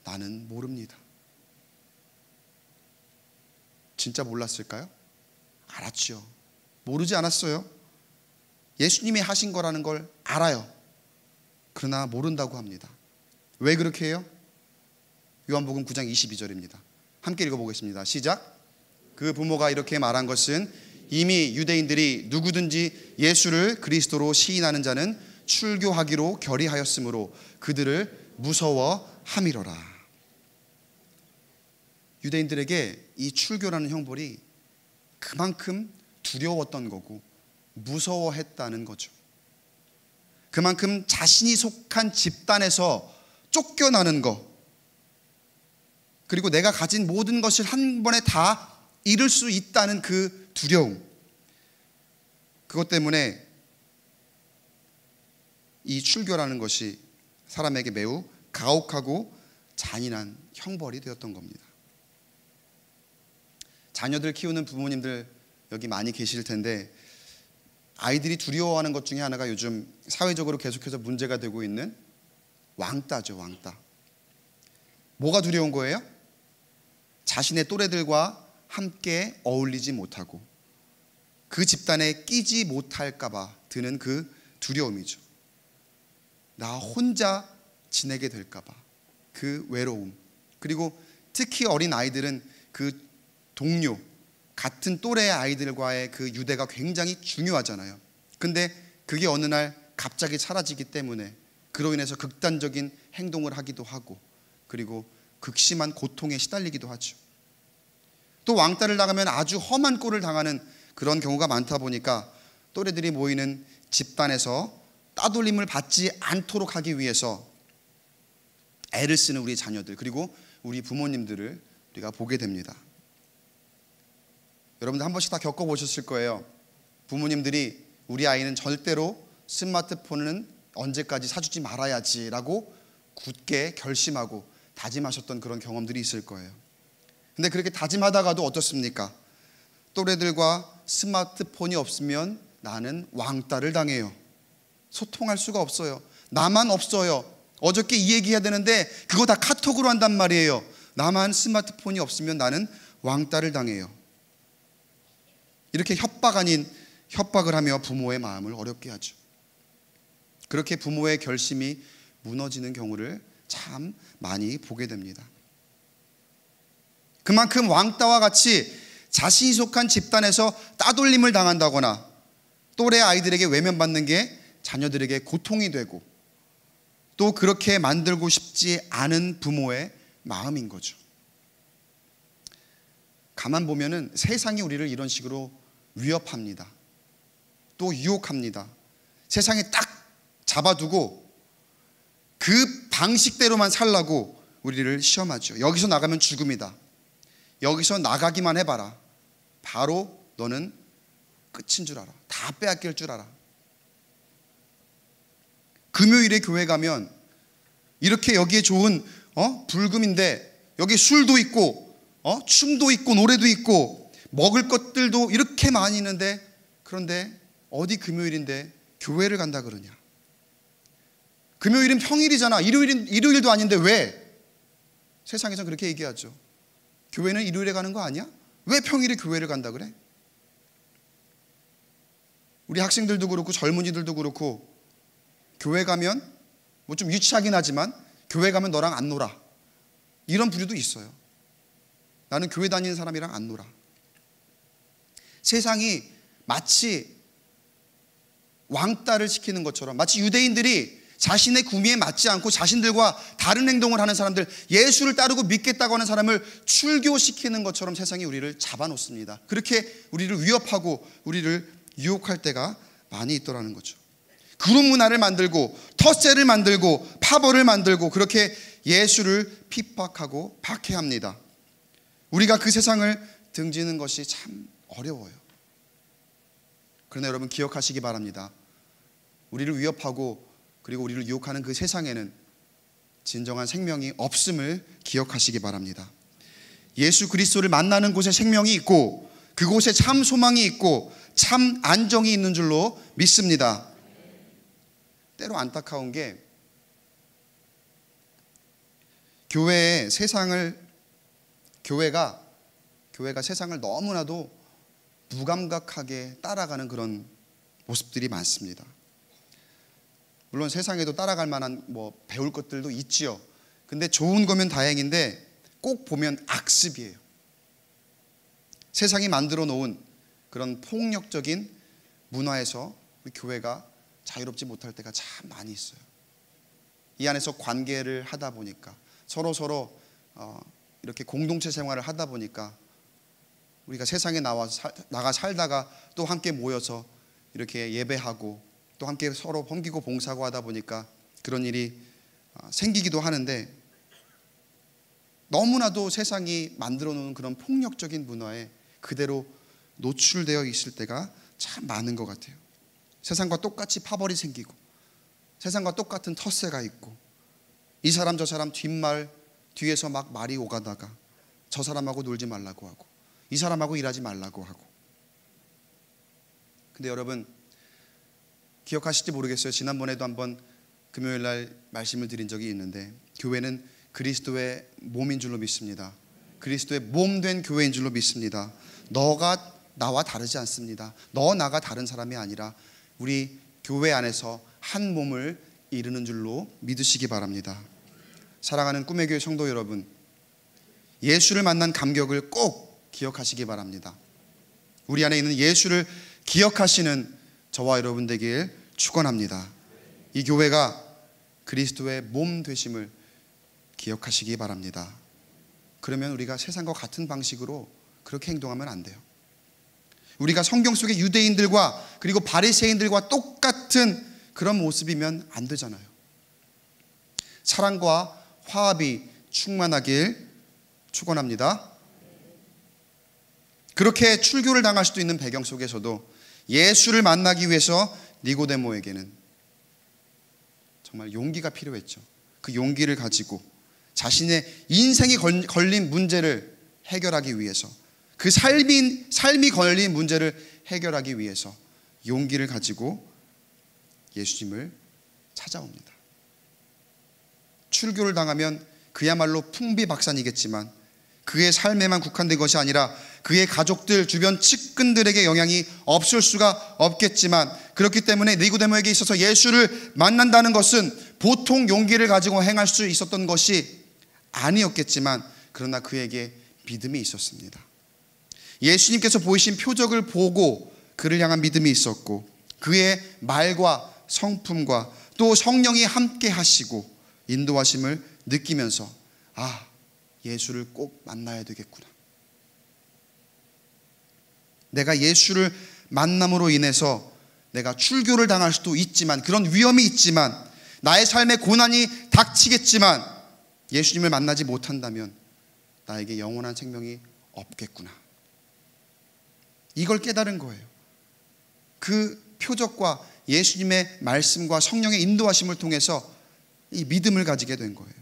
나는 모릅니다. 진짜 몰랐을까요? 알았죠. 모르지 않았어요. 예수님이 하신 거라는 걸 알아요. 그러나 모른다고 합니다. 왜 그렇게 해요? 요한복음 9장 22절입니다. 함께 읽어보겠습니다. 시작. 그 부모가 이렇게 말한 것은 이미 유대인들이 누구든지 예수를 그리스도로 시인하는 자는 출교하기로 결의하였으므로 그들을 무서워함이로라. 유대인들에게 이 출교라는 형벌이 그만큼 두려웠던 거고 무서워했다는 거죠. 그만큼 자신이 속한 집단에서 쫓겨나는 거, 그리고 내가 가진 모든 것을 한 번에 다 잃을 수 있다는 그 두려움, 그것 때문에 이 출교라는 것이 사람에게 매우 가혹하고 잔인한 형벌이 되었던 겁니다. 자녀들 키우는 부모님들 여기 많이 계실 텐데, 아이들이 두려워하는 것 중에 하나가 요즘 사회적으로 계속해서 문제가 되고 있는 왕따죠. 왕따. 뭐가 두려운 거예요? 자신의 또래들과 함께 어울리지 못하고 그 집단에 끼지 못할까 봐 드는 그 두려움이죠. 나 혼자 지내게 될까 봐 그 외로움. 그리고 특히 어린 아이들은 그 동료, 같은 또래의 아이들과의 그 유대가 굉장히 중요하잖아요. 근데 그게 어느 날 갑자기 사라지기 때문에 그로 인해서 극단적인 행동을 하기도 하고, 그리고 극심한 고통에 시달리기도 하죠. 또 왕따를 당하면 아주 험한 꼴을 당하는 그런 경우가 많다 보니까 또래들이 모이는 집단에서 따돌림을 받지 않도록 하기 위해서 애를 쓰는 우리 자녀들, 그리고 우리 부모님들을 우리가 보게 됩니다. 여러분들 한 번씩 다 겪어보셨을 거예요. 부모님들이 우리 아이는 절대로 스마트폰은 언제까지 사주지 말아야지 라고 굳게 결심하고 다짐하셨던 그런 경험들이 있을 거예요. 근데 그렇게 다짐하다가도 어떻습니까? 또래들과 스마트폰이 없으면 나는 왕따를 당해요. 소통할 수가 없어요. 나만 없어요. 어저께 이 얘기해야 되는데 그거 다 카톡으로 한단 말이에요. 나만 스마트폰이 없으면 나는 왕따를 당해요. 이렇게 협박 아닌 협박을 하며 부모의 마음을 어렵게 하죠. 그렇게 부모의 결심이 무너지는 경우를 참 많이 보게 됩니다. 그만큼 왕따와 같이 자신이 속한 집단에서 따돌림을 당한다거나 또래 아이들에게 외면받는 게 자녀들에게 고통이 되고, 또 그렇게 만들고 싶지 않은 부모의 마음인 거죠. 가만 보면은 세상이 우리를 이런 식으로 위협합니다. 또 유혹합니다. 세상에 딱 잡아두고 그 방식대로만 살라고 우리를 시험하죠. 여기서 나가면 죽음이다. 여기서 나가기만 해봐라. 바로 너는 끝인 줄 알아. 다 빼앗길 줄 알아. 금요일에 교회 가면 이렇게 여기에 좋은 불금인데 여기 술도 있고 춤도 있고 노래도 있고 먹을 것들도 이렇게 많이 있는데, 그런데 어디 금요일인데 교회를 간다 그러냐. 금요일은 평일이잖아. 일요일도 아닌데 왜? 세상에서 그렇게 얘기하죠. 교회는 일요일에 가는 거 아니야? 왜 평일에 교회를 간다 그래? 우리 학생들도 그렇고 젊은이들도 그렇고 교회 가면 뭐 좀 유치하긴 하지만 교회 가면 너랑 안 놀아, 이런 부류도 있어요. 나는 교회 다니는 사람이랑 안 놀아. 세상이 마치 왕따를 시키는 것처럼, 마치 유대인들이 자신의 구미에 맞지 않고 자신들과 다른 행동을 하는 사람들, 예수를 따르고 믿겠다고 하는 사람을 출교시키는 것처럼 세상이 우리를 잡아놓습니다. 그렇게 우리를 위협하고 우리를 유혹할 때가 많이 있더라는 거죠. 그룹 문화를 만들고 텃세를 만들고 파벌을 만들고 그렇게 예수를 핍박하고 박해합니다. 우리가 그 세상을 등지는 것이 참 어려워요. 그러나 여러분 기억하시기 바랍니다. 우리를 위협하고 그리고 우리를 유혹하는 그 세상에는 진정한 생명이 없음을 기억하시기 바랍니다. 예수 그리스도를 만나는 곳에 생명이 있고 그곳에 참 소망이 있고 참 안정이 있는 줄로 믿습니다. 때로 안타까운 게 교회가 세상을 너무나도 무감각하게 따라가는 그런 모습들이 많습니다. 물론 세상에도 따라갈 만한 배울 것들도 있지요. 근데 좋은 거면 다행인데 꼭 보면 악습이에요. 세상이 만들어 놓은 그런 폭력적인 문화에서 우리 교회가 자유롭지 못할 때가 참 많이 있어요. 이 안에서 관계를 하다 보니까 서로 이렇게 공동체 생활을 하다 보니까 우리가 세상에 나가 살다가 또 함께 모여서 이렇게 예배하고 또 함께 서로 섬기고 봉사하고 하다 보니까 그런 일이 생기기도 하는데, 너무나도 세상이 만들어 놓은 그런 폭력적인 문화에 그대로 노출되어 있을 때가 참 많은 것 같아요. 세상과 똑같이 파벌이 생기고 세상과 똑같은 텃세가 있고 이 사람 저 사람 뒤에서 막 말이 오가다가 저 사람하고 놀지 말라고 하고 이 사람하고 일하지 말라고 하고. 근데 여러분 기억하실지 모르겠어요. 지난번에도 한번 금요일날 말씀을 드린 적이 있는데, 교회는 그리스도의 몸인 줄로 믿습니다. 그리스도의 몸 된 교회인 줄로 믿습니다. 너가 나와 다르지 않습니다. 너 나가 다른 사람이 아니라 우리 교회 안에서 한 몸을 이루는 줄로 믿으시기 바랍니다. 사랑하는 꿈의 교회 성도 여러분, 예수를 만난 감격을 꼭 기억하시기 바랍니다. 우리 안에 있는 예수를 기억하시는 저와 여러분 되길 축원합니다. 이 교회가 그리스도의 몸 되심을 기억하시기 바랍니다. 그러면 우리가 세상과 같은 방식으로 그렇게 행동하면 안 돼요. 우리가 성경 속의 유대인들과 그리고 바리새인들과 똑같은 그런 모습이면 안 되잖아요. 사랑과 화합이 충만하길 축원합니다. 그렇게 출교를 당할 수도 있는 배경 속에서도 예수를 만나기 위해서 니고데모에게는 정말 용기가 필요했죠. 그 용기를 가지고 자신의 인생이 걸린 문제를 해결하기 위해서, 그 삶이 걸린 문제를 해결하기 위해서 용기를 가지고 예수님을 찾아옵니다. 출교를 당하면 그야말로 풍비박산이겠지만 그의 삶에만 국한된 것이 아니라 그의 가족들, 주변 측근들에게 영향이 없을 수가 없겠지만, 그렇기 때문에 니고데모에게 있어서 예수를 만난다는 것은 보통 용기를 가지고 행할 수 있었던 것이 아니었겠지만, 그러나 그에게 믿음이 있었습니다. 예수님께서 보이신 표적을 보고 그를 향한 믿음이 있었고, 그의 말과 성품과 또 성령이 함께 하시고 인도하심을 느끼면서 예수를 꼭 만나야 되겠구나. 내가 예수를 만남으로 인해서 내가 출교를 당할 수도 있지만, 그런 위험이 있지만, 나의 삶에 고난이 닥치겠지만 예수님을 만나지 못한다면 나에게 영원한 생명이 없겠구나. 이걸 깨달은 거예요. 그 표적과 예수님의 말씀과 성령의 인도하심을 통해서 이 믿음을 가지게 된 거예요.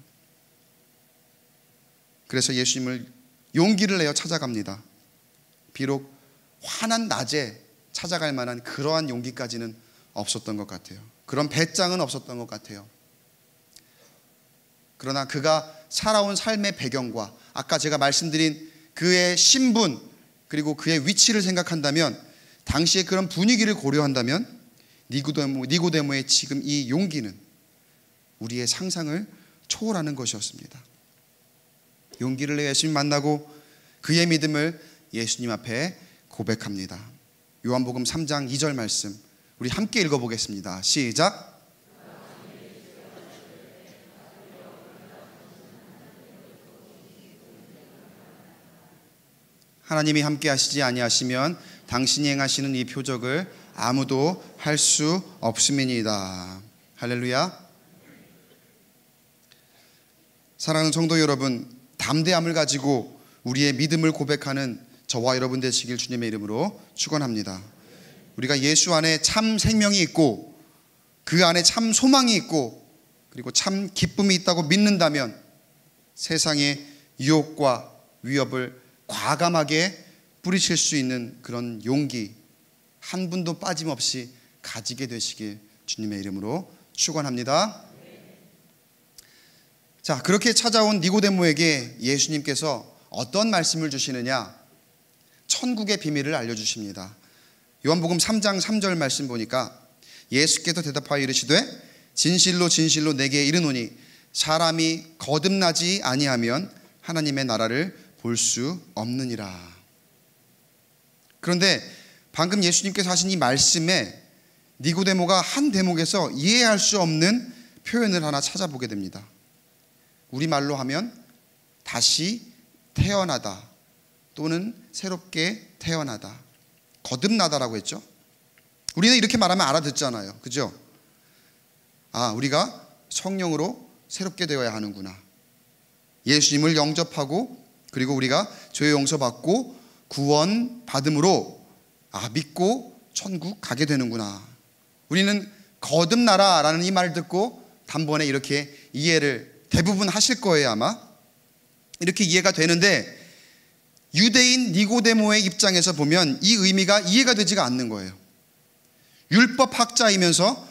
그래서 예수님을 용기를 내어 찾아갑니다. 비록 환한 낮에 찾아갈 만한 그러한 용기까지는 없었던 것 같아요. 그런 배짱은 없었던 것 같아요. 그러나 그가 살아온 삶의 배경과 아까 제가 말씀드린 그의 신분 그리고 그의 위치를 생각한다면, 당시의 그런 분위기를 고려한다면 니고데모의 지금 이 용기는 우리의 상상을 초월하는 것이었습니다. 용기를 내 예수님 만나고 그의 믿음을 예수님 앞에 고백합니다. 요한복음 3장 2절 말씀 우리 함께 읽어보겠습니다. 시작. 하나님이 함께 하시지 아니하시면 당신이 행하시는 이 표적을 아무도 할 수 없음이니이다. 할렐루야. 사랑하는 성도 여러분, 담대함을 가지고 우리의 믿음을 고백하는 저와 여러분 되시길 주님의 이름으로 축원합니다. 우리가 예수 안에 참 생명이 있고 그 안에 참 소망이 있고 그리고 참 기쁨이 있다고 믿는다면 세상의 유혹과 위협을 과감하게 뿌리칠 수 있는 그런 용기 한 분도 빠짐없이 가지게 되시길 주님의 이름으로 축원합니다. 자, 그렇게 찾아온 니고데모에게 예수님께서 어떤 말씀을 주시느냐? 천국의 비밀을 알려주십니다. 요한복음 3장 3절 말씀 보니까 예수께서 대답하여 이르시되 진실로 진실로 내게 이르노니 사람이 거듭나지 아니하면 하나님의 나라를 볼 수 없느니라. 그런데 방금 예수님께서 하신 이 말씀에 니고데모가 한 대목에서 이해할 수 없는 표현을 하나 찾아보게 됩니다. 우리말로 하면 다시 태어나다 또는 새롭게 태어나다, 거듭나다라고 했죠. 우리는 이렇게 말하면 알아듣잖아요. 그죠? 아, 우리가 성령으로 새롭게 되어야 하는구나. 예수님을 영접하고 그리고 우리가 죄 용서받고 구원 받음으로 믿고 천국 가게 되는구나. 우리는 거듭나라라는 이 말을 듣고 단번에 이렇게 이해를 대부분 하실 거예요. 아마 이렇게 이해가 되는데 유대인 니고데모의 입장에서 보면 이 의미가 이해가 되지가 않는 거예요. 율법학자이면서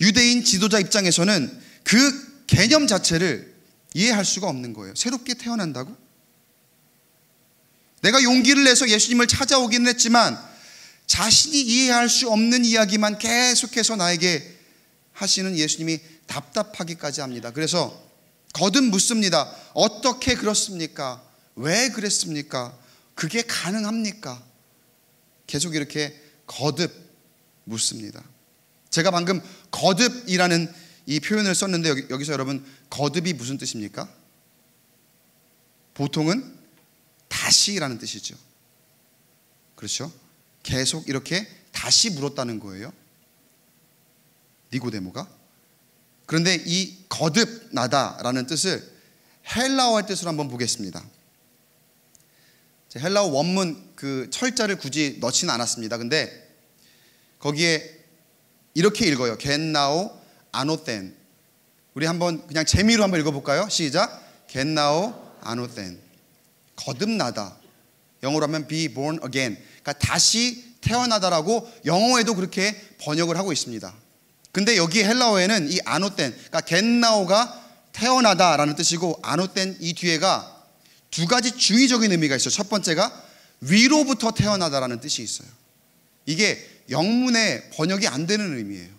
유대인 지도자 입장에서는 그 개념 자체를 이해할 수가 없는 거예요. 새롭게 태어난다고? 내가 용기를 내서 예수님을 찾아오기는 했지만 자신이 이해할 수 없는 이야기만 계속해서 나에게 하시는 예수님이 답답하기까지 합니다. 그래서 거듭 묻습니다. 어떻게 그렇습니까? 왜 그랬습니까? 그게 가능합니까? 계속 이렇게 거듭 묻습니다. 제가 방금 거듭이라는 이 표현을 썼는데 여기서 여러분 거듭이 무슨 뜻입니까? 보통은 다시라는 뜻이죠. 그렇죠? 계속 이렇게 다시 물었다는 거예요. 니고데모가. 그런데 이 거듭나다라는 뜻을 헬라어의 뜻으로 한번 보겠습니다. 헬라어 원문 그 철자를 굳이 넣지는 않았습니다. 근데 거기에 이렇게 읽어요. 겟나오 아노텐. 우리 한번 그냥 재미로 한번 읽어볼까요? 시작. 겟나오 아노텐. 거듭나다. 영어로 하면 be born again. 그러니까 다시 태어나다라고 영어에도 그렇게 번역을 하고 있습니다. 근데 여기 헬라어에는 이 아노텐, 그러니까 겟나오가 태어나다라는 뜻이고 아노텐 이 뒤에가 두 가지 주의적인 의미가 있어요. 첫 번째가 위로부터 태어나다라는 뜻이 있어요. 이게 영문에 번역이 안 되는 의미예요.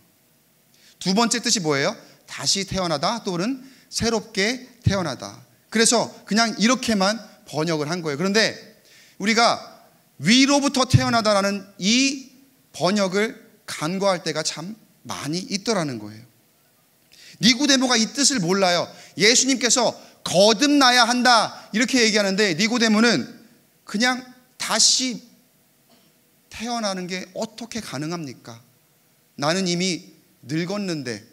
두 번째 뜻이 뭐예요? 다시 태어나다 또는 새롭게 태어나다. 그래서 그냥 이렇게만 번역을 한 거예요. 그런데 우리가 위로부터 태어나다라는 이 번역을 간과할 때가 참 많이 있더라는 거예요. 니고데모가 이 뜻을 몰라요. 예수님께서 거듭나야 한다 이렇게 얘기하는데 니고데모는 그냥 다시 태어나는 게 어떻게 가능합니까? 나는 이미 늙었는데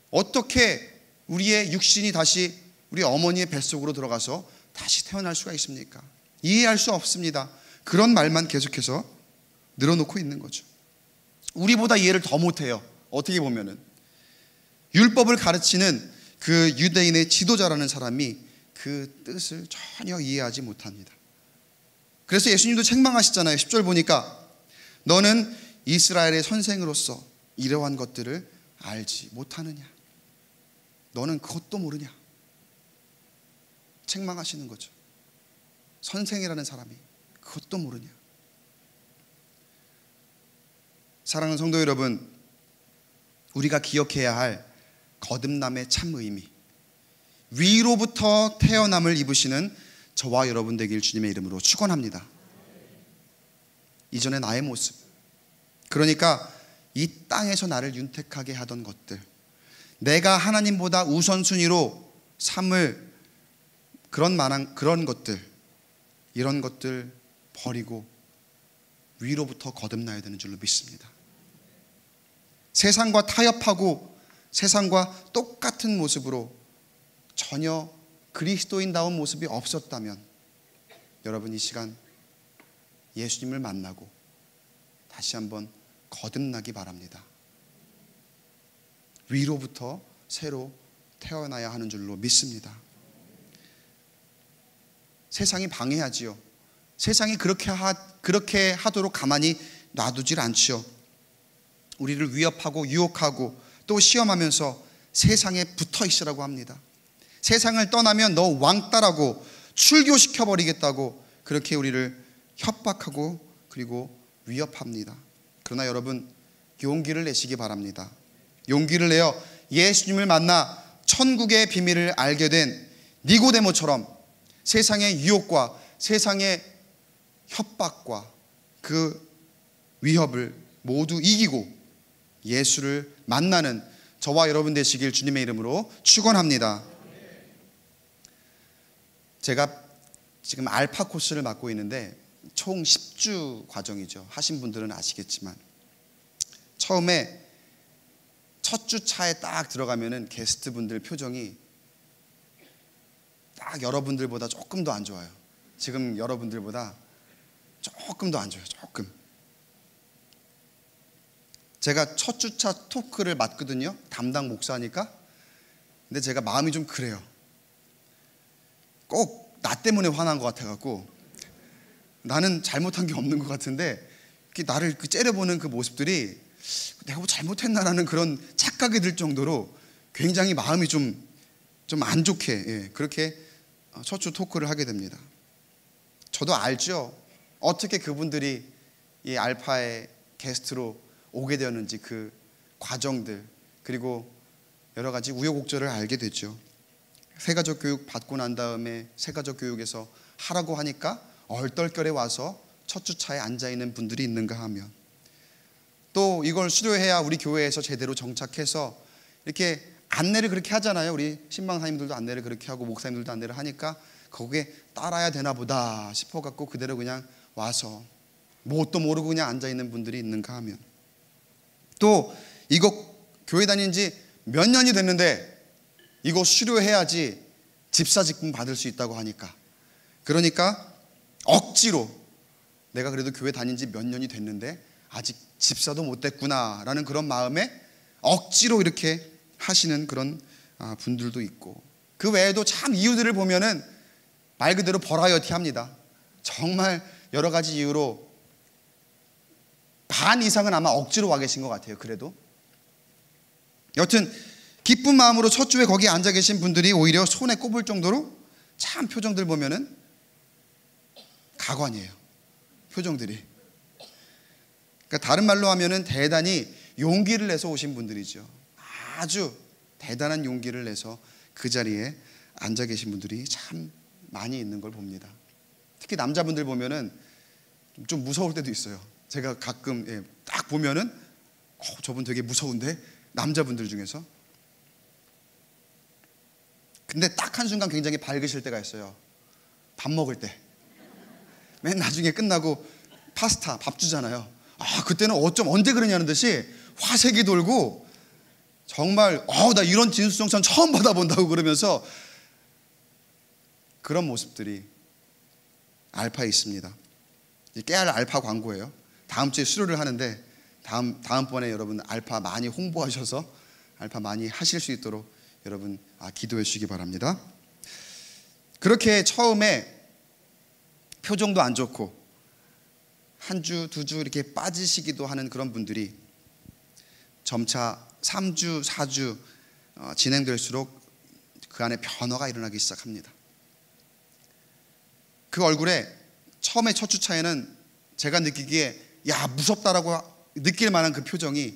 어떻게 우리의 육신이 다시 우리 어머니의 뱃속으로 들어가서 다시 태어날 수가 있습니까? 이해할 수 없습니다. 그런 말만 계속해서 늘어놓고 있는 거죠. 우리보다 이해를 더 못해요. 어떻게 보면은 율법을 가르치는 그 유대인의 지도자라는 사람이 그 뜻을 전혀 이해하지 못합니다. 그래서 예수님도 책망하시잖아요. 10절 보니까 너는 이스라엘의 선생으로서 이러한 것들을 알지 못하느냐? 너는 그것도 모르냐? 책망하시는 거죠. 선생이라는 사람이 그것도 모르냐? 사랑하는 성도 여러분, 우리가 기억해야 할 거듭남의 참 의미, 위로부터 태어남을 입으시는 저와 여러분 되길 주님의 이름으로 축원합니다. 이전의 나의 모습, 그러니까 이 땅에서 나를 윤택하게 하던 것들, 내가 하나님보다 우선순위로 삼을 그런 것들, 이런 것들 버리고 위로부터 거듭나야 되는 줄로 믿습니다. 세상과 타협하고 세상과 똑같은 모습으로 전혀 그리스도인다운 모습이 없었다면 여러분 이 시간 예수님을 만나고 다시 한번 거듭나기 바랍니다. 위로부터 새로 태어나야 하는 줄로 믿습니다. 세상이 방해하지요. 세상이 그렇게 하도록 가만히 놔두질 않지요. 우리를 위협하고 유혹하고 또 시험하면서 세상에 붙어 있으라고 합니다. 세상을 떠나면 너 왕따라고 출교시켜버리겠다고 그렇게 우리를 협박하고 그리고 위협합니다. 그러나 여러분, 용기를 내시기 바랍니다. 용기를 내어 예수님을 만나 천국의 비밀을 알게 된 니고데모처럼 세상의 유혹과 세상의 협박과 그 위협을 모두 이기고 예수를 만나는 저와 여러분 되시길 주님의 이름으로 축원합니다. 제가 지금 알파 코스를 맡고 있는데 총 10주 과정이죠. 하신 분들은 아시겠지만, 처음에 첫 주차에 딱 들어가면은 게스트분들 표정이 딱 여러분들보다 조금 더 안 좋아요. 지금 여러분들보다 조금 더 안 좋아요. 조금. 제가 첫 주차 토크를 맡거든요. 담당 목사니까. 근데 제가 마음이 좀 그래요. 꼭 나 때문에 화난 것 같아갖고, 나는 잘못한 게 없는 것 같은데 이렇게 나를 째려보는 그 모습들이 내가 뭐 잘못했나라는 그런 착각이 들 정도로 굉장히 마음이 좀 안 좋게, 그렇게 첫 주 토크를 하게 됩니다. 저도 알죠. 어떻게 그분들이 이 알파의 게스트로 오게 되었는지 그 과정들, 그리고 여러 가지 우여곡절을 알게 되죠. 새가족 교육 받고 난 다음에 새가족 교육에서 하라고 하니까 얼떨결에 와서 첫 주차에 앉아있는 분들이 있는가 하면, 또 이걸 수료해야 우리 교회에서 제대로 정착해서 이렇게 안내를 그렇게 하잖아요. 우리 신방사님들도 안내를 그렇게 하고 목사님들도 안내를 하니까 거기에 따라야 되나 보다 싶어갖고 그대로 그냥 와서 뭣도 모르고 그냥 앉아있는 분들이 있는가 하면, 또 이거 교회 다닌 지 몇 년이 됐는데 이거 수료해야지 집사직분 받을 수 있다고 하니까, 그러니까 억지로 내가 그래도 교회 다닌 지 몇 년이 됐는데 아직 집사도 못 됐구나 라는 그런 마음에 억지로 이렇게 하시는 그런 분들도 있고, 그 외에도 참 이유들을 보면은 말 그대로 버라이어티 합니다. 정말 여러 가지 이유로 반 이상은 아마 억지로 와 계신 것 같아요. 그래도 여튼 기쁜 마음으로 첫 주에 거기 앉아 계신 분들이 오히려 손에 꼽을 정도로 참 표정들 보면은 가관이에요. 표정들이. 그러니까 다른 말로 하면은 대단히 용기를 내서 오신 분들이죠. 아주 대단한 용기를 내서 그 자리에 앉아 계신 분들이 참 많이 있는 걸 봅니다. 특히 남자분들 보면은 좀 무서울 때도 있어요. 제가 가끔 딱 보면은 저분 되게 무서운데, 남자분들 중에서. 근데 딱 한순간 굉장히 밝으실 때가 있어요. 밥 먹을 때. 맨 나중에 끝나고 파스타 밥 주잖아요. 그때는 어쩜 언제 그러냐는 듯이 화색이 돌고 정말 나 이런 진수성찬 처음 받아본다고 그러면서 그런 모습들이 알파에 있습니다. 깨알 알파 광고예요. 다음 주에 수료를 하는데 다음번에 여러분 알파 많이 홍보하셔서 알파 많이 하실 수 있도록 여러분 기도해 주시기 바랍니다. 그렇게 처음에 표정도 안 좋고 한 주, 두 주 이렇게 빠지시기도 하는 그런 분들이 점차 3주, 4주 진행될수록 그 안에 변화가 일어나기 시작합니다. 그 얼굴에 처음에 첫 주차에는 제가 느끼기에 무섭다라고 느낄 만한 그 표정이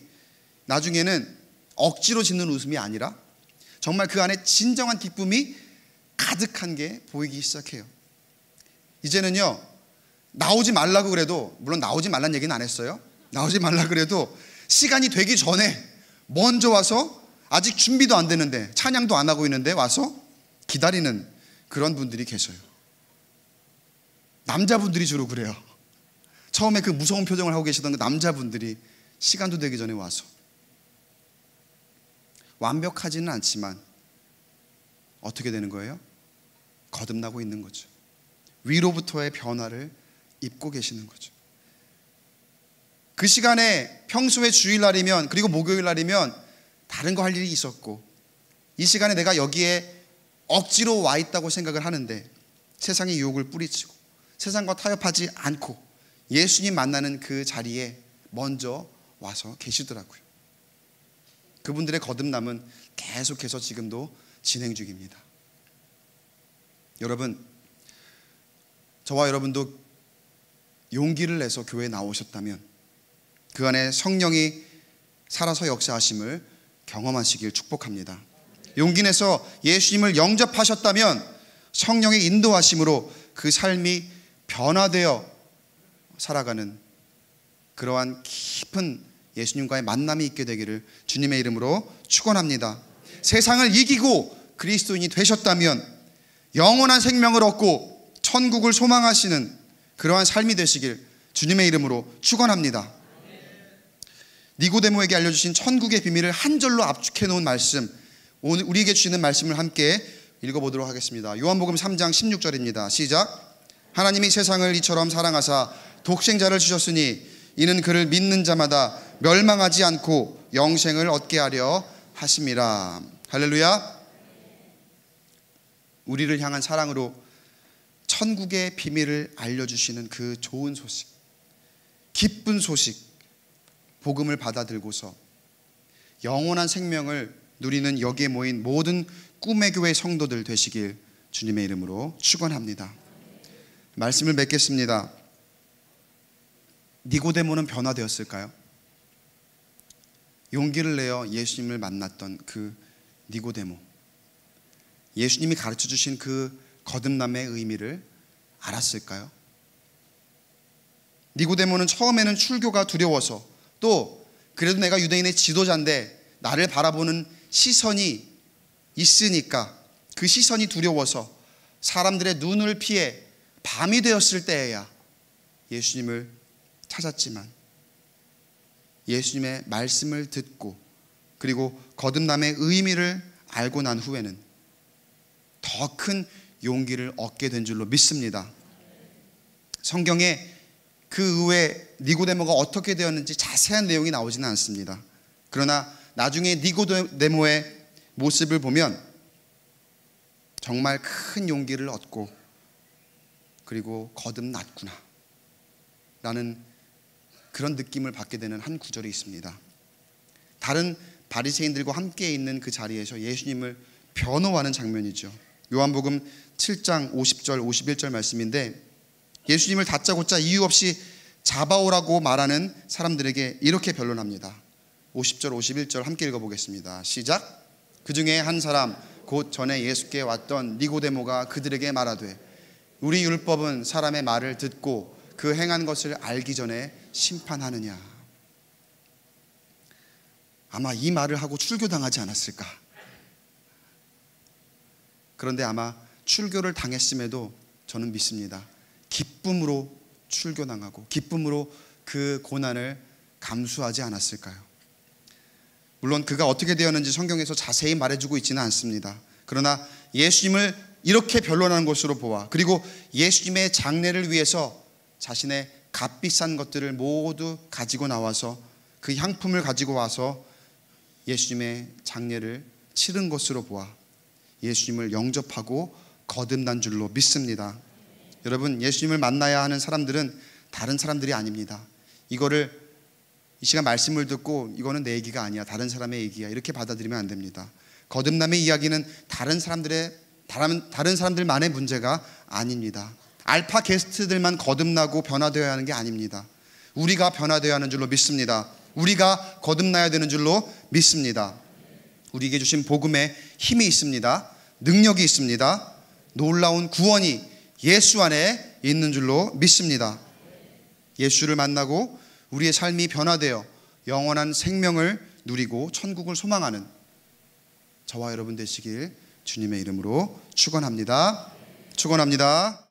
나중에는 억지로 짓는 웃음이 아니라 정말 그 안에 진정한 기쁨이 가득한 게 보이기 시작해요. 이제는요, 나오지 말라고 그래도, 물론 나오지 말란 얘기는 안 했어요. 나오지 말라 그래도 시간이 되기 전에 먼저 와서, 아직 준비도 안 되는데 찬양도 안 하고 있는데 와서 기다리는 그런 분들이 계셔요. 남자분들이 주로 그래요. 처음에 그 무서운 표정을 하고 계시던 그 남자분들이 시간도 되기 전에 와서, 완벽하지는 않지만 어떻게 되는 거예요? 거듭나고 있는 거죠. 위로부터의 변화를 입고 계시는 거죠. 그 시간에 평소에 주일날이면, 그리고 목요일날이면 다른 거 할 일이 있었고, 이 시간에 내가 여기에 억지로 와 있다고 생각을 하는데 세상의 유혹을 뿌리치고 세상과 타협하지 않고 예수님 만나는 그 자리에 먼저 와서 계시더라고요. 그분들의 거듭남은 계속해서 지금도 진행 중입니다. 여러분, 저와 여러분도 용기를 내서 교회에 나오셨다면 그 안에 성령이 살아서 역사하심을 경험하시길 축복합니다. 용기 내서 예수님을 영접하셨다면 성령의 인도하심으로 그 삶이 변화되어 살아가는 그러한 깊은 예수님과의 만남이 있게 되기를 주님의 이름으로 축원합니다. 세상을 이기고 그리스도인이 되셨다면 영원한 생명을 얻고 천국을 소망하시는 그러한 삶이 되시길 주님의 이름으로 축원합니다. 니고데모에게 알려주신 천국의 비밀을 한 절로 압축해 놓은 말씀, 오늘 우리에게 주시는 말씀을 함께 읽어보도록 하겠습니다. 요한복음 3장 16절입니다. 시작. 하나님이 세상을 이처럼 사랑하사 독생자를 주셨으니 이는 그를 믿는 자마다 멸망하지 않고 영생을 얻게 하려 하심이라. 할렐루야. 우리를 향한 사랑으로 천국의 비밀을 알려주시는 그 좋은 소식, 기쁜 소식, 복음을 받아들고서 영원한 생명을 누리는 여기에 모인 모든 꿈의 교회 성도들 되시길 주님의 이름으로 축원합니다. 말씀을 맺겠습니다. 니고데모는 변화되었을까요? 용기를 내어 예수님을 만났던 그 니고데모, 예수님이 가르쳐 주신 그 거듭남의 의미를 알았을까요? 니고데모는 처음에는 출교가 두려워서, 또 그래도 내가 유대인의 지도자인데 나를 바라보는 시선이 있으니까 그 시선이 두려워서 사람들의 눈을 피해 밤이 되었을 때에야 예수님을 찾았지만, 예수님의 말씀을 듣고 그리고 거듭남의 의미를 알고 난 후에는 더 큰 용기를 얻게 된 줄로 믿습니다. 성경에 그 이후에 니고데모가 어떻게 되었는지 자세한 내용이 나오지는 않습니다. 그러나 나중에 니고데모의 모습을 보면 정말 큰 용기를 얻고 그리고 거듭났구나 라는 그런 느낌을 받게 되는 한 구절이 있습니다. 다른 바리새인들과 함께 있는 그 자리에서 예수님을 변호하는 장면이죠. 요한복음 7장 50절 51절 말씀인데, 예수님을 다짜고짜 이유 없이 잡아오라고 말하는 사람들에게 이렇게 변론합니다. 50절 51절 함께 읽어보겠습니다. 시작. 그 중에 한 사람 곧 전에 예수께 왔던 니고데모가 그들에게 말하되 우리 율법은 사람의 말을 듣고 그 행한 것을 알기 전에 심판하느냐. 아마 이 말을 하고 출교당하지 않았을까. 그런데 아마 출교를 당했음에도 저는 믿습니다. 기쁨으로 출교당하고 기쁨으로 그 고난을 감수하지 않았을까요? 물론 그가 어떻게 되었는지 성경에서 자세히 말해주고 있지는 않습니다. 그러나 예수님을 이렇게 변론하는 것으로 보아, 그리고 예수님의 장례를 위해서 자신의 값비싼 것들을 모두 가지고 나와서 그 향품을 가지고 와서 예수님의 장례를 치른 것으로 보아 예수님을 영접하고 거듭난 줄로 믿습니다. 여러분, 예수님을 만나야 하는 사람들은 다른 사람들이 아닙니다. 이거를 이 시간 말씀을 듣고 이거는 내 얘기가 아니야, 다른 사람의 얘기야, 이렇게 받아들이면 안 됩니다. 거듭남의 이야기는 다른 사람들만의 문제가 아닙니다. 알파 게스트들만 거듭나고 변화되어야 하는 게 아닙니다. 우리가 변화되어야 하는 줄로 믿습니다. 우리가 거듭나야 되는 줄로 믿습니다. 우리에게 주신 복음에 힘이 있습니다. 능력이 있습니다. 놀라운 구원이 예수 안에 있는 줄로 믿습니다. 예수를 만나고 우리의 삶이 변화되어 영원한 생명을 누리고 천국을 소망하는 저와 여러분 되시길 주님의 이름으로 축원합니다. 축원합니다.